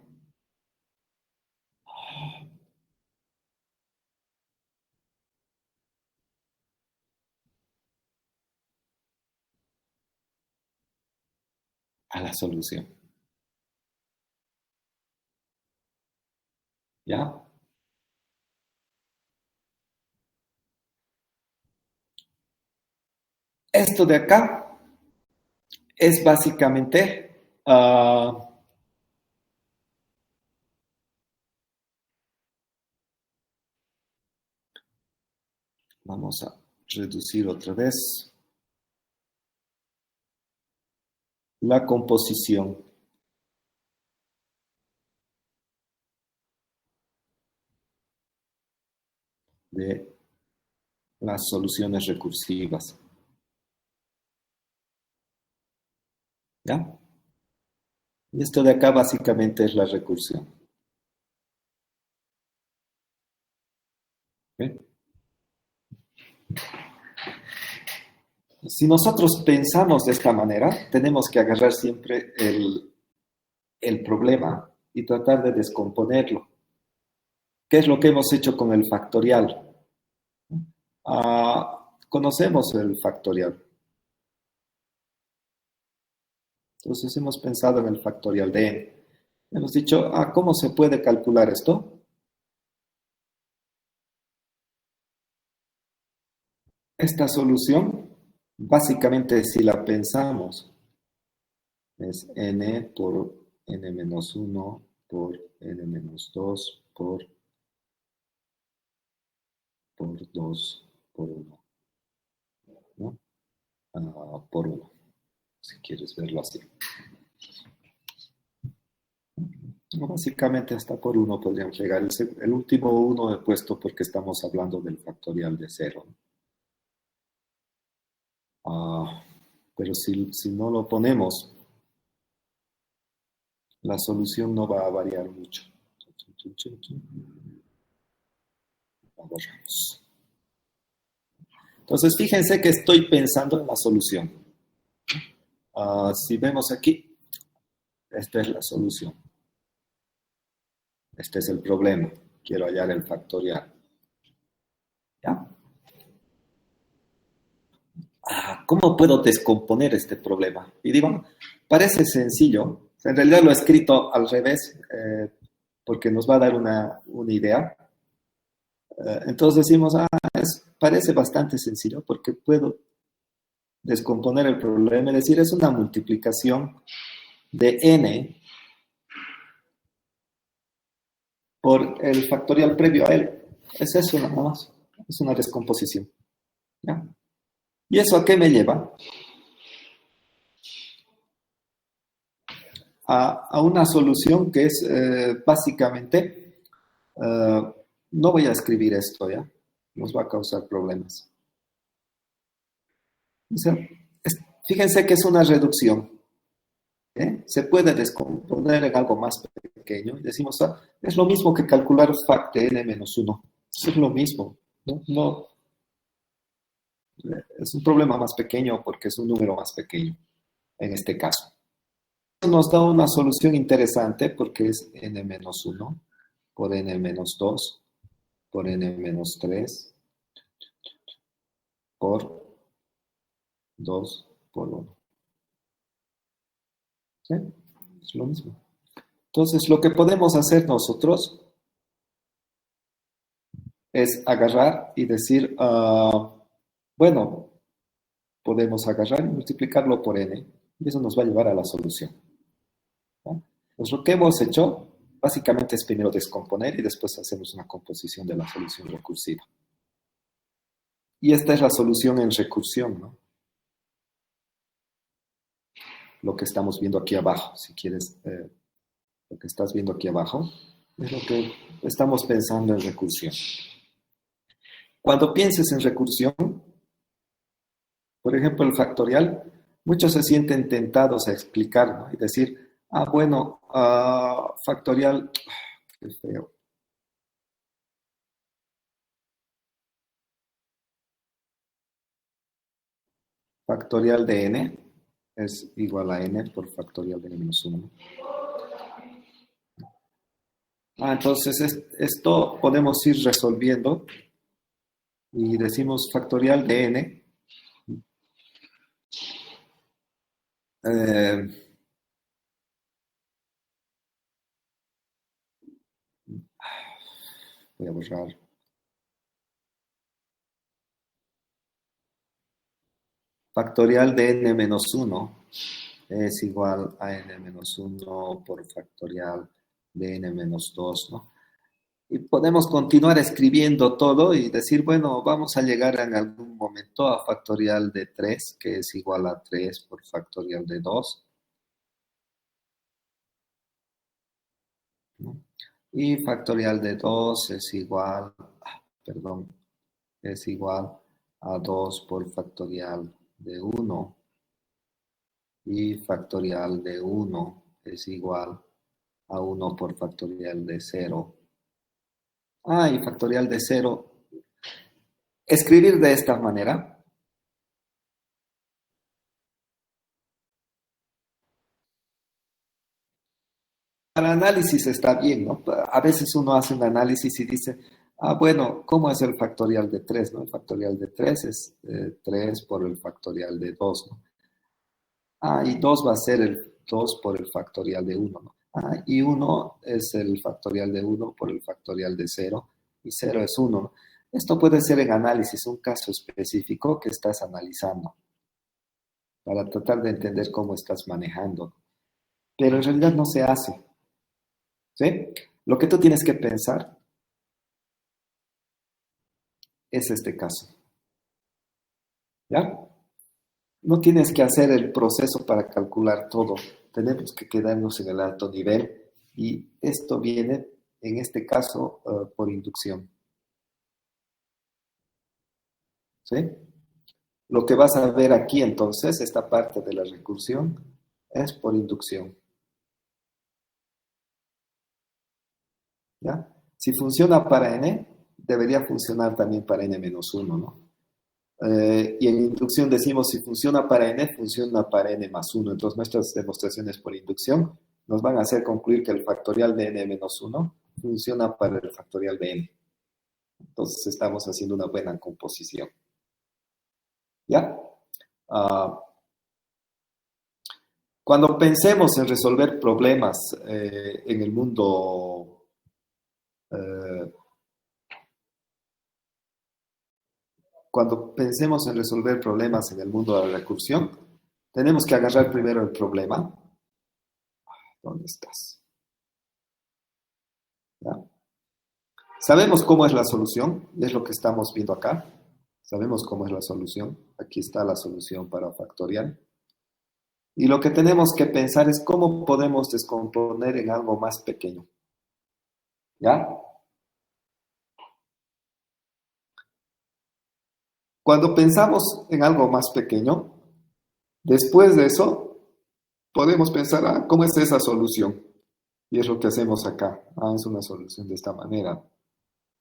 a la solución. ¿Ya? Esto de acá es básicamente, vamos a reducir otra vez la composición de las soluciones recursivas. ¿Ya? Y esto de acá básicamente es la recursión. ¿Okay? Si nosotros pensamos de esta manera, tenemos que agarrar siempre el problema y tratar de descomponerlo. ¿Qué es lo que hemos hecho con el factorial? Conocemos el factorial. Entonces hemos pensado en el factorial de n. Hemos dicho, ¿cómo se puede calcular esto? Esta solución, básicamente si la pensamos, es n por n-1 por n-2 por 2 por 1, ¿no? Por 1, si quieres verlo así. Básicamente hasta por 1 podríamos llegar. El último 1 he puesto porque estamos hablando del factorial de 0. Pero si no lo ponemos, la solución no va a variar mucho. La borramos. Entonces, fíjense que estoy pensando en la solución. Si vemos aquí, esta es la solución. Este es el problema. Quiero hallar el factorial. ¿Ya? ¿Cómo puedo descomponer este problema? Y digo, parece sencillo. En realidad lo he escrito al revés, porque nos va a dar una idea. Entonces decimos, parece bastante sencillo, porque puedo descomponer el problema. Es decir, es una multiplicación de n por el factorial previo a él. Es eso nada más. Es una descomposición. ¿Ya? ¿Y eso a qué me lleva? A una solución que es básicamente, no voy a escribir esto, ¿ya? Nos va a causar problemas. O sea, fíjense que es una reducción. Se puede descomponer en algo más pequeño. Y decimos, es lo mismo que calcular fact de n-1. Es lo mismo. No, es un problema más pequeño porque es un número más pequeño en este caso. Nos da una solución interesante porque es n-1 por n-2 por n-3 por 2 por 1. ¿Sí? Es lo mismo. Entonces, lo que podemos hacer nosotros es agarrar y decir, bueno, podemos agarrar y multiplicarlo por n, y eso nos va a llevar a la solución. ¿No? Pues lo que hemos hecho, básicamente es primero descomponer y después hacemos una composición de la solución recursiva. Y esta es la solución en recursión, ¿no? Lo que estamos viendo aquí abajo, si quieres, lo que estás viendo aquí abajo, es lo que estamos pensando en recursión. Cuando pienses en recursión, por ejemplo, el factorial, muchos se sienten tentados a explicar, ¿no? Y decir, bueno, factorial, qué feo. Factorial de n es igual a n por factorial de n menos 1. Entonces esto podemos ir resolviendo y decimos factorial de n. Voy a borrar. Factorial de n menos 1 es igual a n menos 1 por factorial de n menos 2, ¿no? Y podemos continuar escribiendo todo y decir, bueno, vamos a llegar en algún momento a factorial de 3, que es igual a 3 por factorial de 2. ¿No? Y factorial de 2 es igual, es igual a 2 por factorial de 1. Y factorial de 1 es igual a 1 por factorial de 0. Y factorial de 0. Escribir de esta manera. Para análisis está bien, ¿no? A veces uno hace un análisis y dice, bueno, ¿cómo es el factorial de 3? ¿No? El factorial de 3 es 3 por el factorial de 2, ¿no? Y 2 va a ser el 2 por el factorial de 1, ¿no? Y 1 es el factorial de 1 por el factorial de 0, y 0 es 1, ¿no? Esto puede ser en análisis, un caso específico que estás analizando, para tratar de entender cómo estás manejando. Pero en realidad no se hace. ¿Sí? Lo que tú tienes que pensar es este caso. ¿Ya? No tienes que hacer el proceso para calcular todo. Tenemos que quedarnos en el alto nivel y esto viene, en este caso, por inducción. ¿Sí? Lo que vas a ver aquí entonces, esta parte de la recursión, es por inducción. ¿Ya? Si funciona para n, debería funcionar también para n-1, ¿no? Y en inducción decimos, si funciona para n, funciona para n más 1. Entonces nuestras demostraciones por inducción nos van a hacer concluir que el factorial de n menos 1 funciona para el factorial de n. Entonces estamos haciendo una buena composición. ¿Ya? Cuando pensemos en resolver problemas en el mundo cuando pensemos en resolver problemas en el mundo de la recursión, tenemos que agarrar primero el problema. ¿Dónde estás? ¿Ya? Sabemos cómo es la solución, y es lo que estamos viendo acá. Sabemos cómo es la solución. Aquí está la solución para factorial. Y lo que tenemos que pensar es cómo podemos descomponer en algo más pequeño. ¿Ya? Cuando pensamos en algo más pequeño, después de eso, podemos pensar, ¿cómo es esa solución? Y es lo que hacemos acá. Es una solución de esta manera.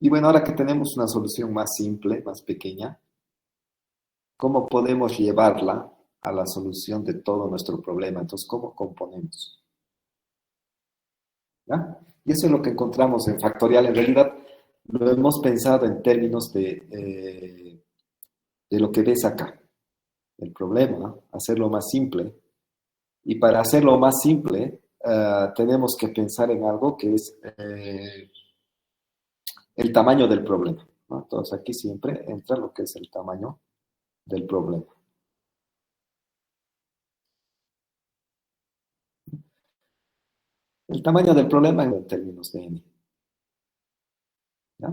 Y bueno, ahora que tenemos una solución más simple, más pequeña, ¿cómo podemos llevarla a la solución de todo nuestro problema? Entonces, ¿cómo componemos? ¿Ya? Y eso es lo que encontramos en factorial. En realidad, lo hemos pensado en términos de lo que ves acá. El problema, ¿no? Hacerlo más simple. Y para hacerlo más simple, tenemos que pensar en algo que es el tamaño del problema, ¿no? Entonces, aquí siempre entra lo que es el tamaño del problema. El tamaño del problema en términos de n. ¿Ya?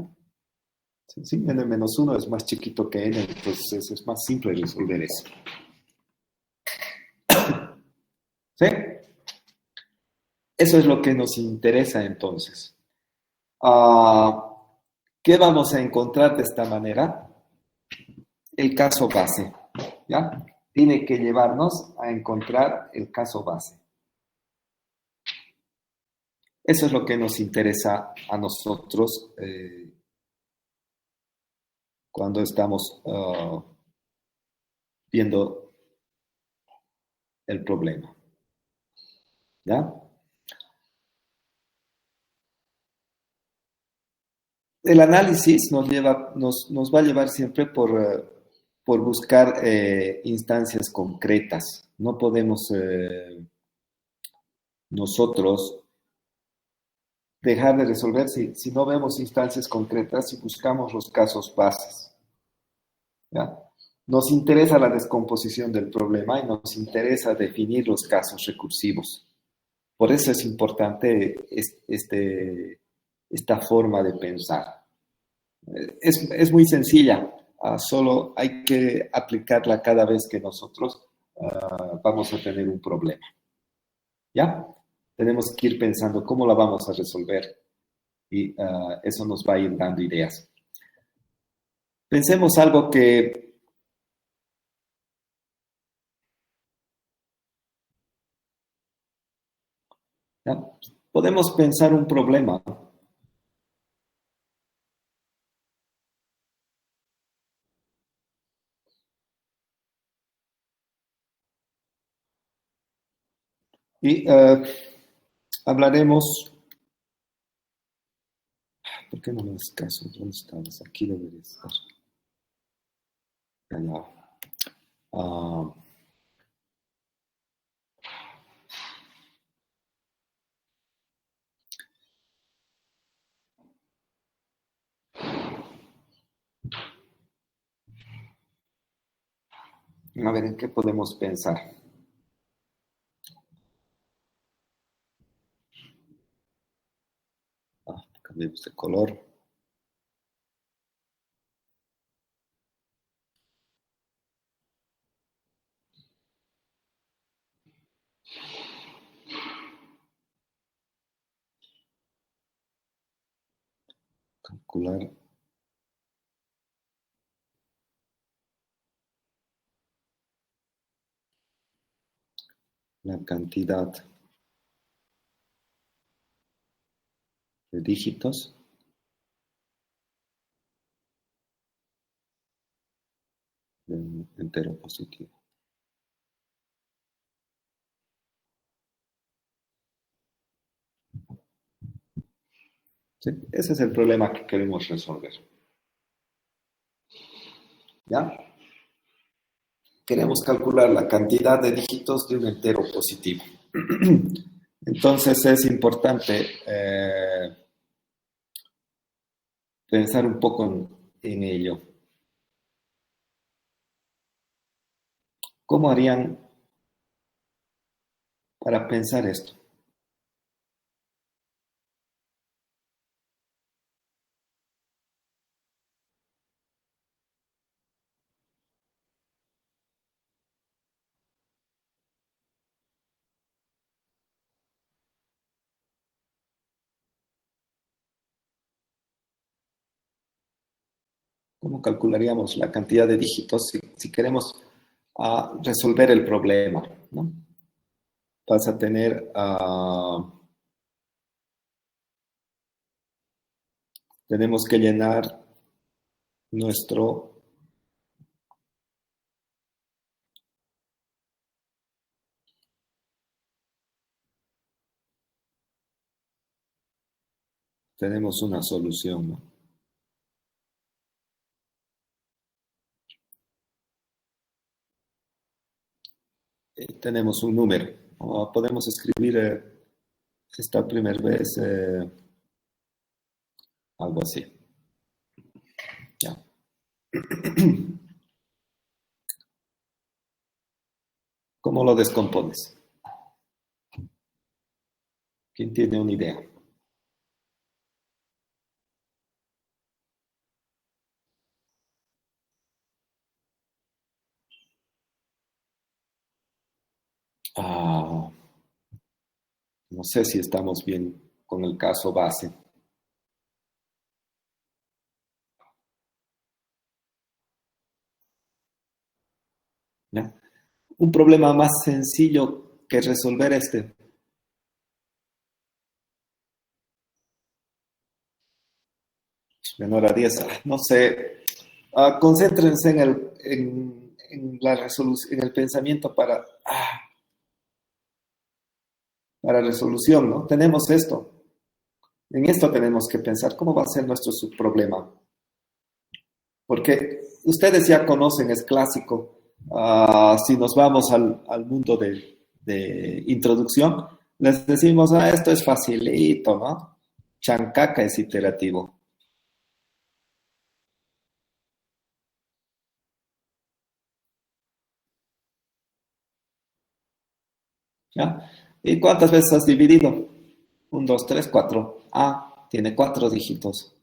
Sí, n-1 es más chiquito que n, entonces es más simple resolver eso. ¿Sí? Eso es lo que nos interesa entonces. ¿Qué vamos a encontrar de esta manera? El caso base. ¿Ya? Tiene que llevarnos a encontrar el caso base. Eso es lo que nos interesa a nosotros cuando estamos viendo el problema. ¿Ya? El análisis nos va a llevar siempre por buscar instancias concretas. No podemos nosotros dejar de resolver si no vemos instancias concretas y buscamos los casos bases. ¿Ya? Nos interesa la descomposición del problema y nos interesa definir los casos recursivos. Por eso es importante esta forma de pensar. Es muy sencilla, solo hay que aplicarla cada vez que nosotros vamos a tener un problema. ¿Ya? Tenemos que ir pensando cómo la vamos a resolver y eso nos va a ir dando ideas. Pensemos algo que ¿ya? Podemos pensar un problema. Y hablaremos. ¿Por qué no me das caso? ¿Dónde estabas? Aquí debería estar. Allá. Ah, a ver, ¿en qué podemos pensar? Cambiemos de color. Calcular la cantidad de dígitos de un entero positivo. ¿Sí? Ese es el problema que queremos resolver. ¿Ya? Queremos calcular la cantidad de dígitos de un entero positivo. Entonces es importante pensar un poco en ello. ¿Cómo harían para pensar esto? ¿Cómo calcularíamos la cantidad de dígitos si queremos resolver el problema? ¿No? Vas a tener, tenemos que llenar nuestro tenemos una solución, ¿no? Tenemos un número. Podemos escribir esta primera vez algo así. ¿Ya? ¿Cómo lo descompones? ¿Quién tiene una idea? No sé si estamos bien con el caso base. ¿Ya? Un problema más sencillo que resolver este. Menor a 10. No sé. Concéntrense en la resolución, en el pensamiento para para resolución, ¿no? Tenemos esto. En esto tenemos que pensar cómo va a ser nuestro subproblema. Porque ustedes ya conocen, es clásico. Si nos vamos al mundo de introducción, les decimos, esto es facilito, ¿no? Chancaca es iterativo. ¿Ya? ¿Y cuántas veces has dividido? 1, 2, 3, 4. Tiene 4 dígitos.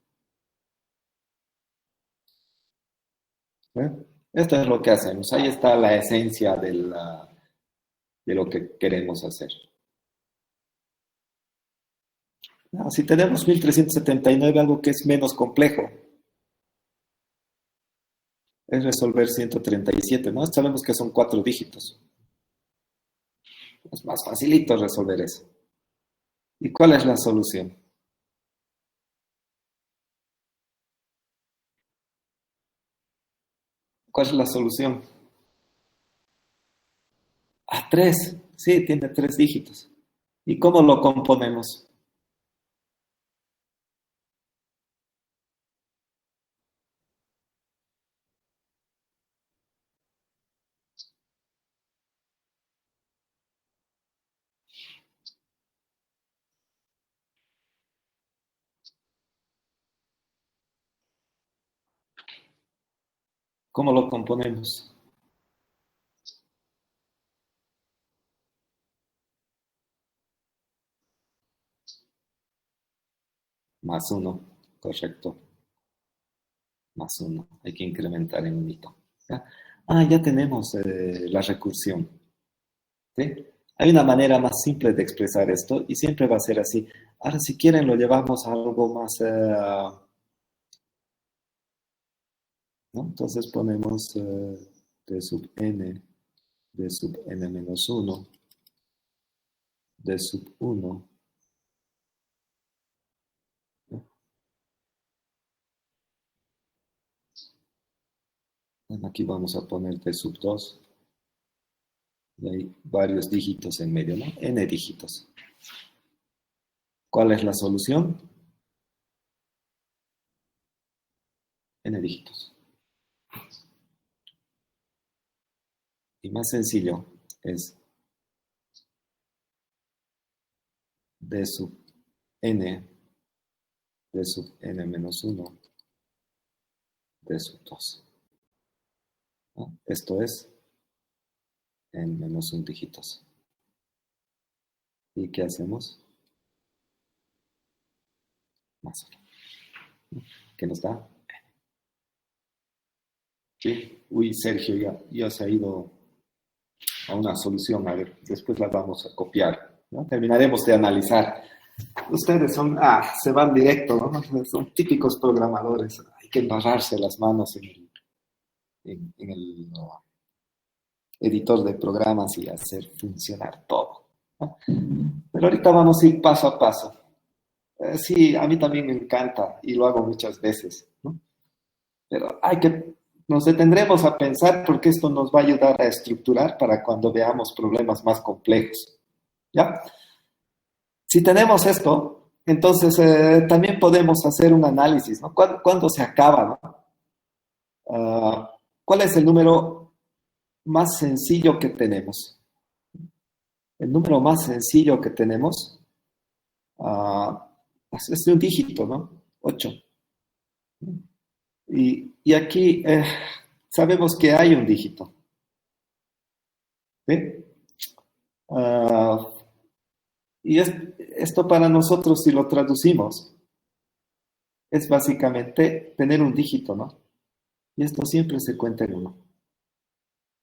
¿Eh? Esto es lo que hacemos. Ahí está la esencia de lo que queremos hacer. Si tenemos 1379, algo que es menos complejo, es resolver 137, ¿no? Sabemos que son 4 dígitos. Es más facilito resolver eso. ¿Y cuál es la solución? ¿Cuál es la solución? 3. Sí, tiene 3 dígitos. ¿Y cómo lo componemos? ¿Cómo lo componemos? Más 1, correcto. Más 1. Hay que incrementar en un hito. ¿Ya? Ya tenemos la recursión. ¿Sí? Hay una manera más simple de expresar esto y siempre va a ser así. Ahora, si quieren, lo llevamos a algo más, ¿no? Entonces ponemos d sub n, d sub n menos 1, d sub 1. ¿No? Bueno, aquí vamos a poner d sub 2. Y hay varios dígitos en medio, ¿no? N dígitos. ¿Cuál es la solución? N dígitos. Y más sencillo es d sub n, d sub n menos 1, d sub 2. ¿No? Esto es en menos 1 dígitos. ¿Y qué hacemos? Más 1. ¿Qué nos da? ¿Sí? Uy, Sergio ya se ha ido a una solución. A ver, después la vamos a copiar, ¿no? Terminaremos de analizar. Ustedes se van directo, ¿no? Son típicos programadores. Hay que embarrarse las manos en el editor de programas y hacer funcionar todo, ¿no? Pero ahorita vamos a ir paso a paso. Sí, a mí también me encanta y lo hago muchas veces, ¿no? Pero nos detendremos a pensar porque esto nos va a ayudar a estructurar para cuando veamos problemas más complejos, ¿ya? Si tenemos esto, entonces también podemos hacer un análisis, ¿no? ¿Cuándo se acaba, ¿no? ¿Cuál es el número más sencillo que tenemos? El número más sencillo que tenemos es de un dígito, ¿no? 8. Y aquí sabemos que hay un dígito. ¿Sí? Ah, y esto para nosotros, si lo traducimos, es básicamente tener un dígito, ¿no? Y esto siempre se cuenta en 1.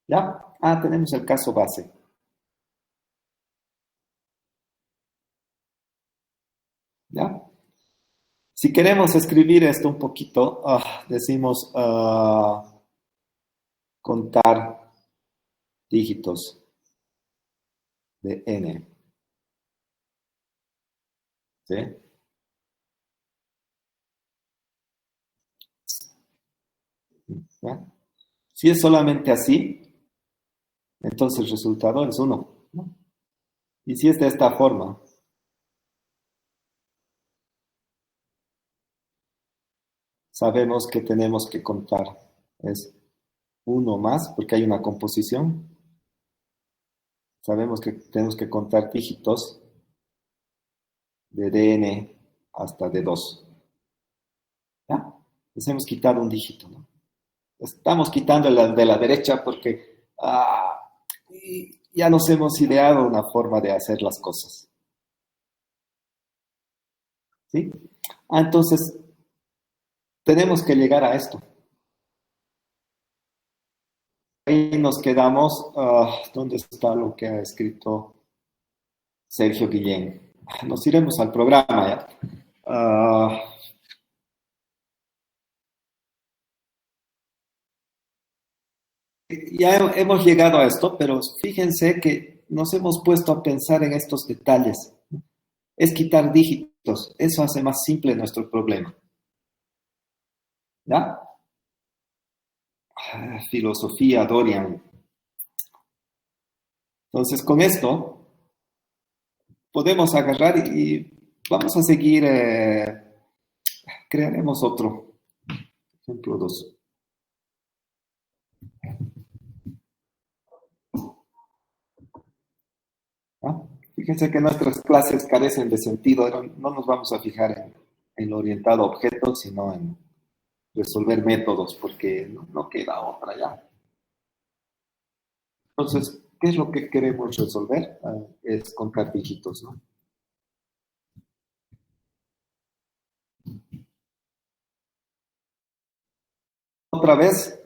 ¿Ya? Tenemos el caso base. ¿Ya? Si queremos escribir esto un poquito, decimos contar dígitos de n. ¿Sí? ¿Ya? Si es solamente así, entonces el resultado es 1, ¿no? Y si es de esta forma, sabemos que tenemos que contar. Es uno más, porque hay una composición. Sabemos que tenemos que contar dígitos de dn hasta d2. ¿Ya? Les hemos quitado un dígito, ¿no? Estamos quitando de la derecha porque ya nos hemos ideado una forma de hacer las cosas. ¿Sí? Entonces, tenemos que llegar a esto. Ahí nos quedamos. ¿Dónde está lo que ha escrito Sergio Guillén? Nos iremos al programa ya. Ya hemos llegado a esto, pero fíjense que nos hemos puesto a pensar en estos detalles. Es quitar dígitos. Eso hace más simple nuestro problema. ¿Ya? Filosofía, Dorian. Entonces, con esto podemos agarrar y vamos a seguir. Crearemos otro. Ejemplo 2. ¿Ah? Fíjense que nuestras clases carecen de sentido. No nos vamos a fijar en lo orientado a objetos, sino en resolver métodos, porque no queda otra ya. Entonces, ¿qué es lo que queremos resolver? Es contar dígitos, ¿no? Otra vez,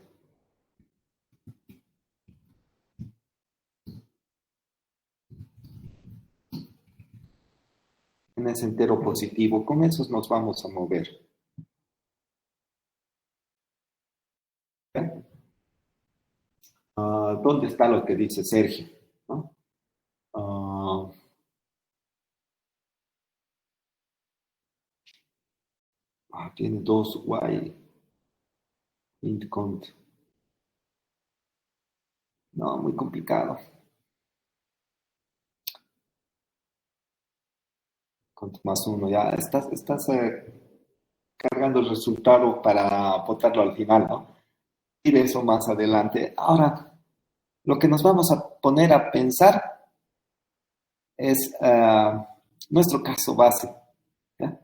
en ese entero positivo, con esos nos vamos a mover. ¿Dónde está lo que dice Sergio? ¿No? Tiene 2y int cont. No, muy complicado. Cont más 1, ya estás cargando el resultado para botarlo al final, ¿no? Y de eso más adelante. Ahora, lo que nos vamos a poner a pensar es nuestro caso base. ¿Ya?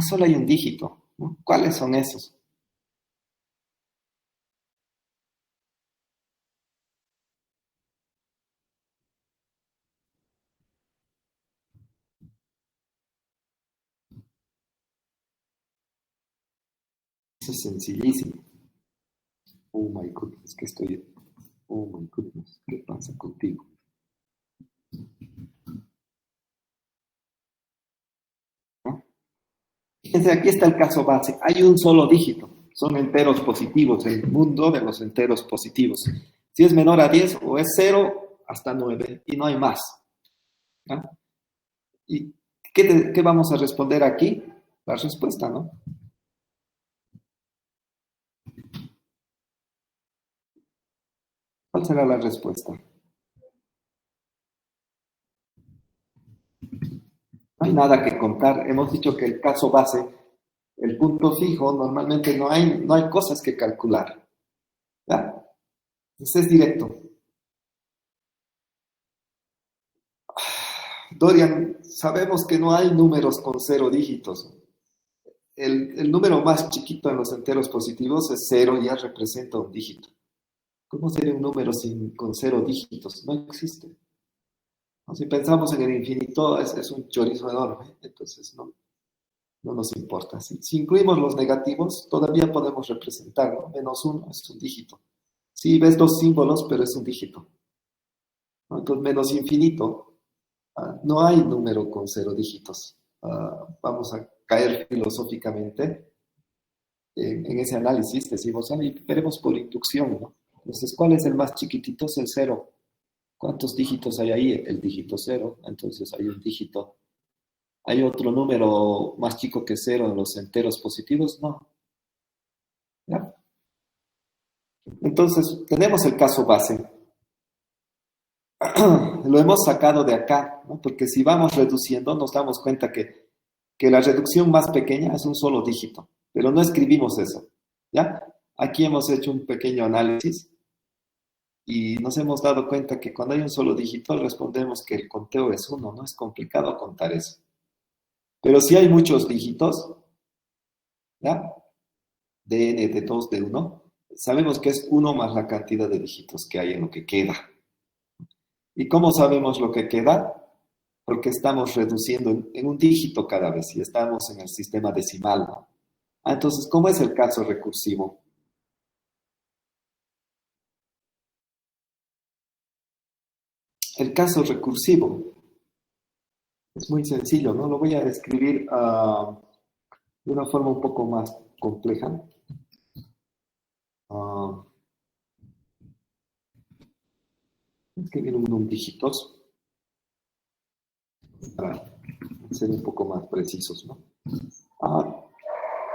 Solo hay un dígito, ¿no? ¿Cuáles son esos? Eso es sencillísimo. Oh my goodness, que estoy. Oh my goodness, ¿qué pasa contigo? ¿No? Fíjense, aquí está el caso base. Hay un solo dígito. Son enteros positivos, el mundo de los enteros positivos. Si es menor a 10 o es 0 hasta 9 y no hay más. ¿Ya? ¿Y qué vamos a responder aquí? La respuesta, ¿no? ¿Cuál será la respuesta? No hay nada que contar. Hemos dicho que el caso base, el punto fijo, normalmente no hay cosas que calcular. ¿Ya? Entonces es directo. Dorian, sabemos que no hay números con 0 dígitos. El número más chiquito en los enteros positivos es 0, ya representa un dígito. ¿Cómo sería un número con 0 dígitos? No existe. ¿No? Si pensamos en el infinito, es un chorizo enorme, entonces no nos importa. Si incluimos los negativos, todavía podemos representarlo. Menos 1 es un dígito. Sí, ves dos símbolos, pero es un dígito. ¿No? Entonces, menos infinito, no hay número con 0 dígitos. Vamos a caer filosóficamente en ese análisis. Decimos, veremos por inducción, ¿no? Entonces, ¿cuál es el más chiquitito? Es el 0. ¿Cuántos dígitos hay ahí? El dígito 0. Entonces, hay un dígito. ¿Hay otro número más chico que 0 en los enteros positivos? No. ¿Ya? Entonces, tenemos el caso base. lo hemos sacado de acá, ¿no? Porque si vamos reduciendo, nos damos cuenta que la reducción más pequeña es un solo dígito, pero no escribimos eso, ¿ya? Aquí hemos hecho un pequeño análisis y nos hemos dado cuenta que cuando hay un solo dígito respondemos que el conteo es uno, no es complicado contar eso. Pero si hay muchos dígitos, ¿ya? De n, de 2, de uno, sabemos que es uno más la cantidad de dígitos que hay en lo que queda. ¿Y cómo sabemos lo que queda? Porque estamos reduciendo en un dígito cada vez y estamos en el sistema decimal, ¿no? Entonces, ¿cómo es el caso recursivo? El caso recursivo es muy sencillo, ¿no? Lo voy a describir de una forma un poco más compleja. Uh, es que vienen unos dígitos para ser un poco más precisos, ¿no?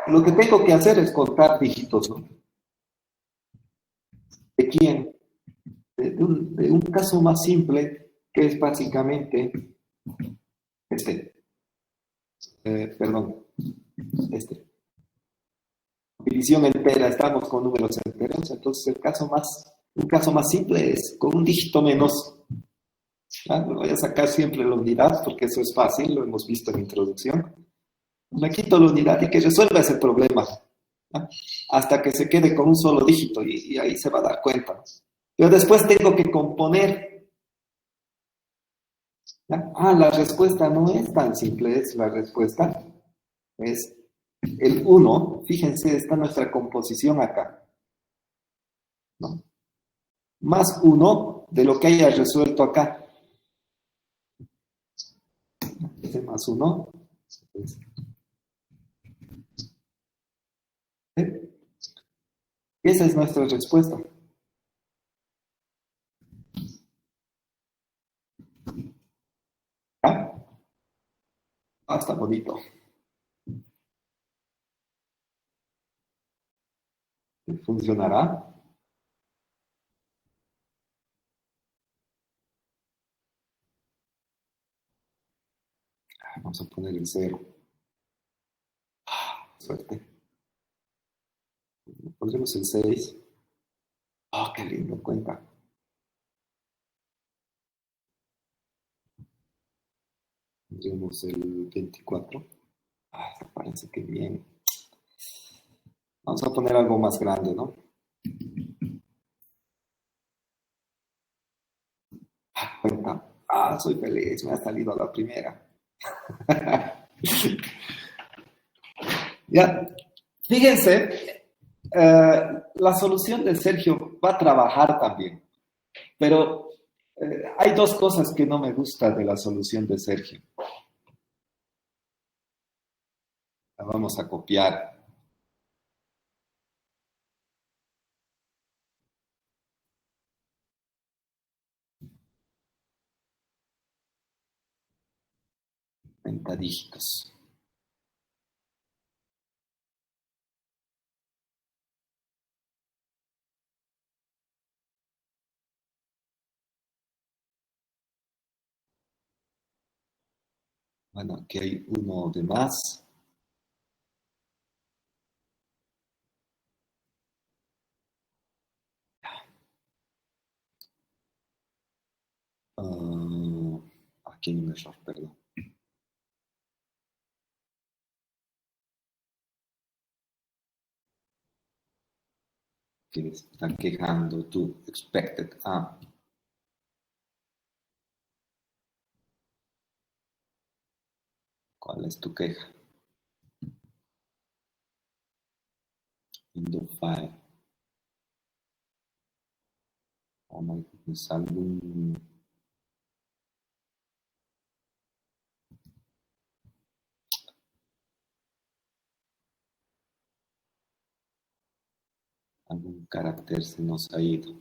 Lo que tengo que hacer es contar dígitos, ¿no? ¿De quién? De un caso más simple, que es básicamente este. Perdón, este. División entera, estamos con números enteros, entonces un caso más simple es con un dígito menos. ¿Ya? Me voy a sacar siempre la unidad, porque eso es fácil, lo hemos visto en la introducción. Me quito la unidad y que resuelva ese problema, ¿ya? Hasta que se quede con un solo dígito y ahí se va a dar cuenta. Pero después tengo que componer. ¿Ya? La respuesta no es tan simple, la respuesta es el 1. Fíjense, está nuestra composición acá, ¿no? Más 1 de lo que haya resuelto acá. Ese más 1. Esa es nuestra respuesta. ¿Ya? Está bonito. ¿Funcionará? Vamos a poner el 0. Suerte. Pondremos el 6. Qué lindo cuenta. Pondremos el 24. Parece que bien. Vamos a poner algo más grande, ¿no? Cuenta. Soy feliz, me ha salido a la primera. Ya, fíjense, la solución de Sergio va a trabajar también, pero hay dos cosas que no me gustan de la solución de Sergio. La vamos a copiar. Dígitos. Bueno, aquí hay uno de más. Aquí hay un error, perdón. Que están quejando tú, expected A. ¿Cuál es tu queja? Window file. Oh my goodness, algún carácter se nos ha ido.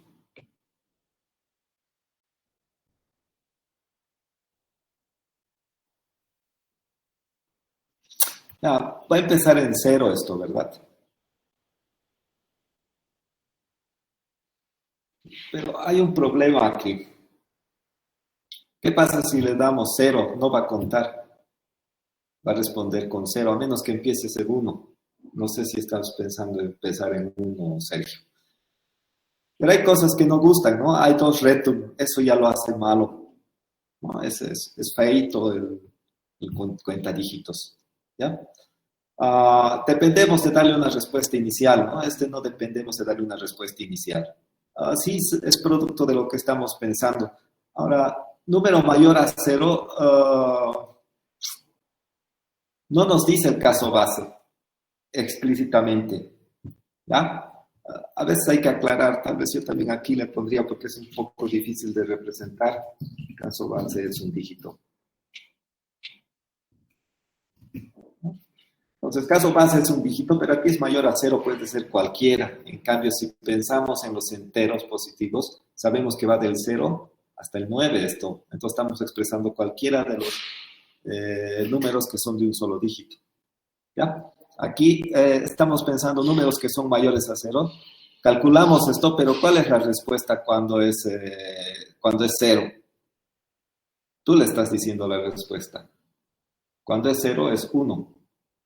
Ya, va a empezar en 0 esto, ¿verdad? Pero hay un problema aquí. ¿Qué pasa si le damos 0? No va a contar. Va a responder con 0, a menos que empiece en 1. No sé si estás pensando en empezar en 1, Sergio. Pero hay cosas que no gustan, ¿no? Hay 2 retum, eso ya lo hace malo, ¿no? Es feito el cuenta dígitos, ¿ya? Dependemos de darle una respuesta inicial, ¿no? No dependemos de darle una respuesta inicial. Sí, es producto de lo que estamos pensando. Ahora, número mayor a 0, no nos dice el caso base explícitamente, ¿ya? A veces hay que aclarar, tal vez yo también aquí le pondría porque es un poco difícil de representar. El caso base es un dígito. Entonces, caso base es un dígito, pero aquí es mayor a 0, puede ser cualquiera. En cambio, si pensamos en los enteros positivos, sabemos que va del 0 hasta el 9 esto. Entonces, estamos expresando cualquiera de los números que son de un solo dígito. ¿Ya? Aquí estamos pensando números que son mayores a 0. Calculamos esto, pero ¿cuál es la respuesta cuando es 0? Tú le estás diciendo la respuesta. Cuando es 0 es 1.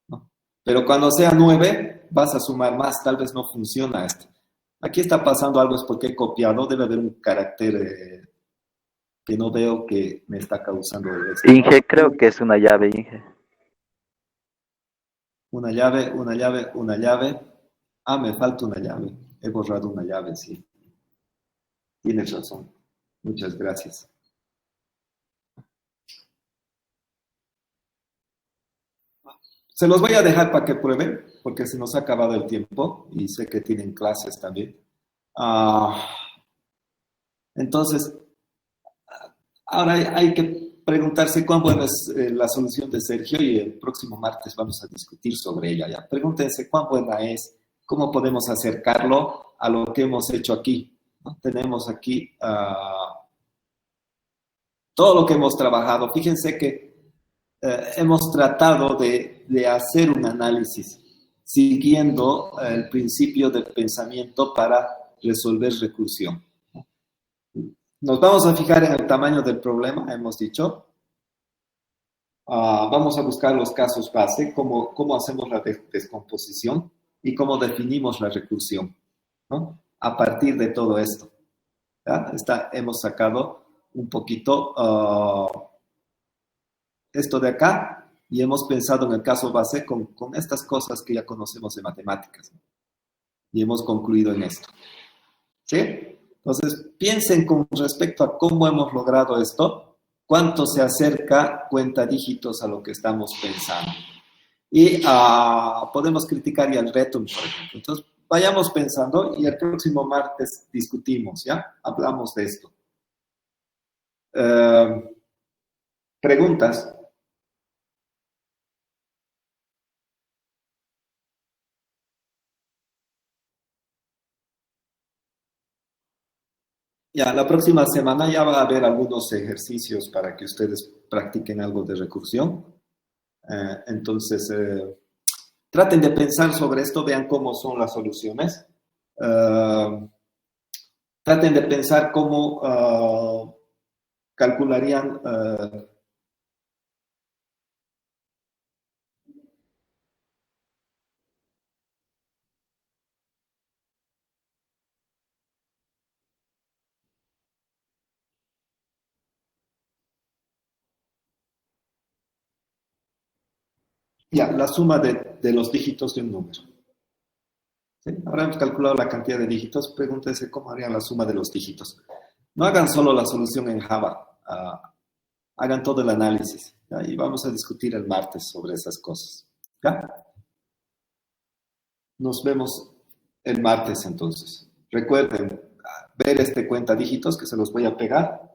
¿No? Pero cuando sea 9, vas a sumar más. Tal vez no funciona esto. Aquí está pasando algo, es porque he copiado. Debe haber un carácter que no veo que me está causando esto. Inge, creo que es una llave, Inge. Una llave, una llave, una llave. Ah, me falta una llave. He borrado una llave, sí. Tienes razón. Muchas gracias. Se los voy a dejar para que prueben, porque se nos ha acabado el tiempo y sé que tienen clases también. Entonces, ahora hay que preguntarse cuán buena es la solución de Sergio y el próximo martes vamos a discutir sobre ella. ¿Ya? Pregúntense cuán buena es, cómo podemos acercarlo a lo que hemos hecho aquí. ¿No? Tenemos aquí todo lo que hemos trabajado. Fíjense que hemos tratado de hacer un análisis siguiendo el principio del pensamiento para resolver recursión. Nos vamos a fijar en el tamaño del problema, hemos dicho. Vamos a buscar los casos base, cómo hacemos la descomposición y cómo definimos la recursión, ¿no? A partir de todo esto. ¿Ya? Hemos sacado un poquito esto de acá y hemos pensado en el caso base con estas cosas que ya conocemos de matemáticas, ¿no? Y hemos concluido en esto. ¿Sí? Entonces, piensen con respecto a cómo hemos logrado esto, cuánto se acerca cuenta dígitos a lo que estamos pensando. Y podemos criticar ya el retum, por ejemplo. Entonces, vayamos pensando y el próximo martes discutimos, ¿ya? Hablamos de esto. ¿Preguntas? Ya, la próxima semana ya va a haber algunos ejercicios para que ustedes practiquen algo de recursión. Entonces, traten de pensar sobre esto, vean cómo son las soluciones. Traten de pensar cómo calcularían ya, la suma de los dígitos de un número. ¿Sí? Ahora hemos calculado la cantidad de dígitos, pregúntense cómo harían la suma de los dígitos. No hagan solo la solución en Java, hagan todo el análisis. ¿Ya? Y vamos a discutir el martes sobre esas cosas. ¿Ya? Nos vemos el martes entonces. Recuerden ver este cuenta dígitos que se los voy a pegar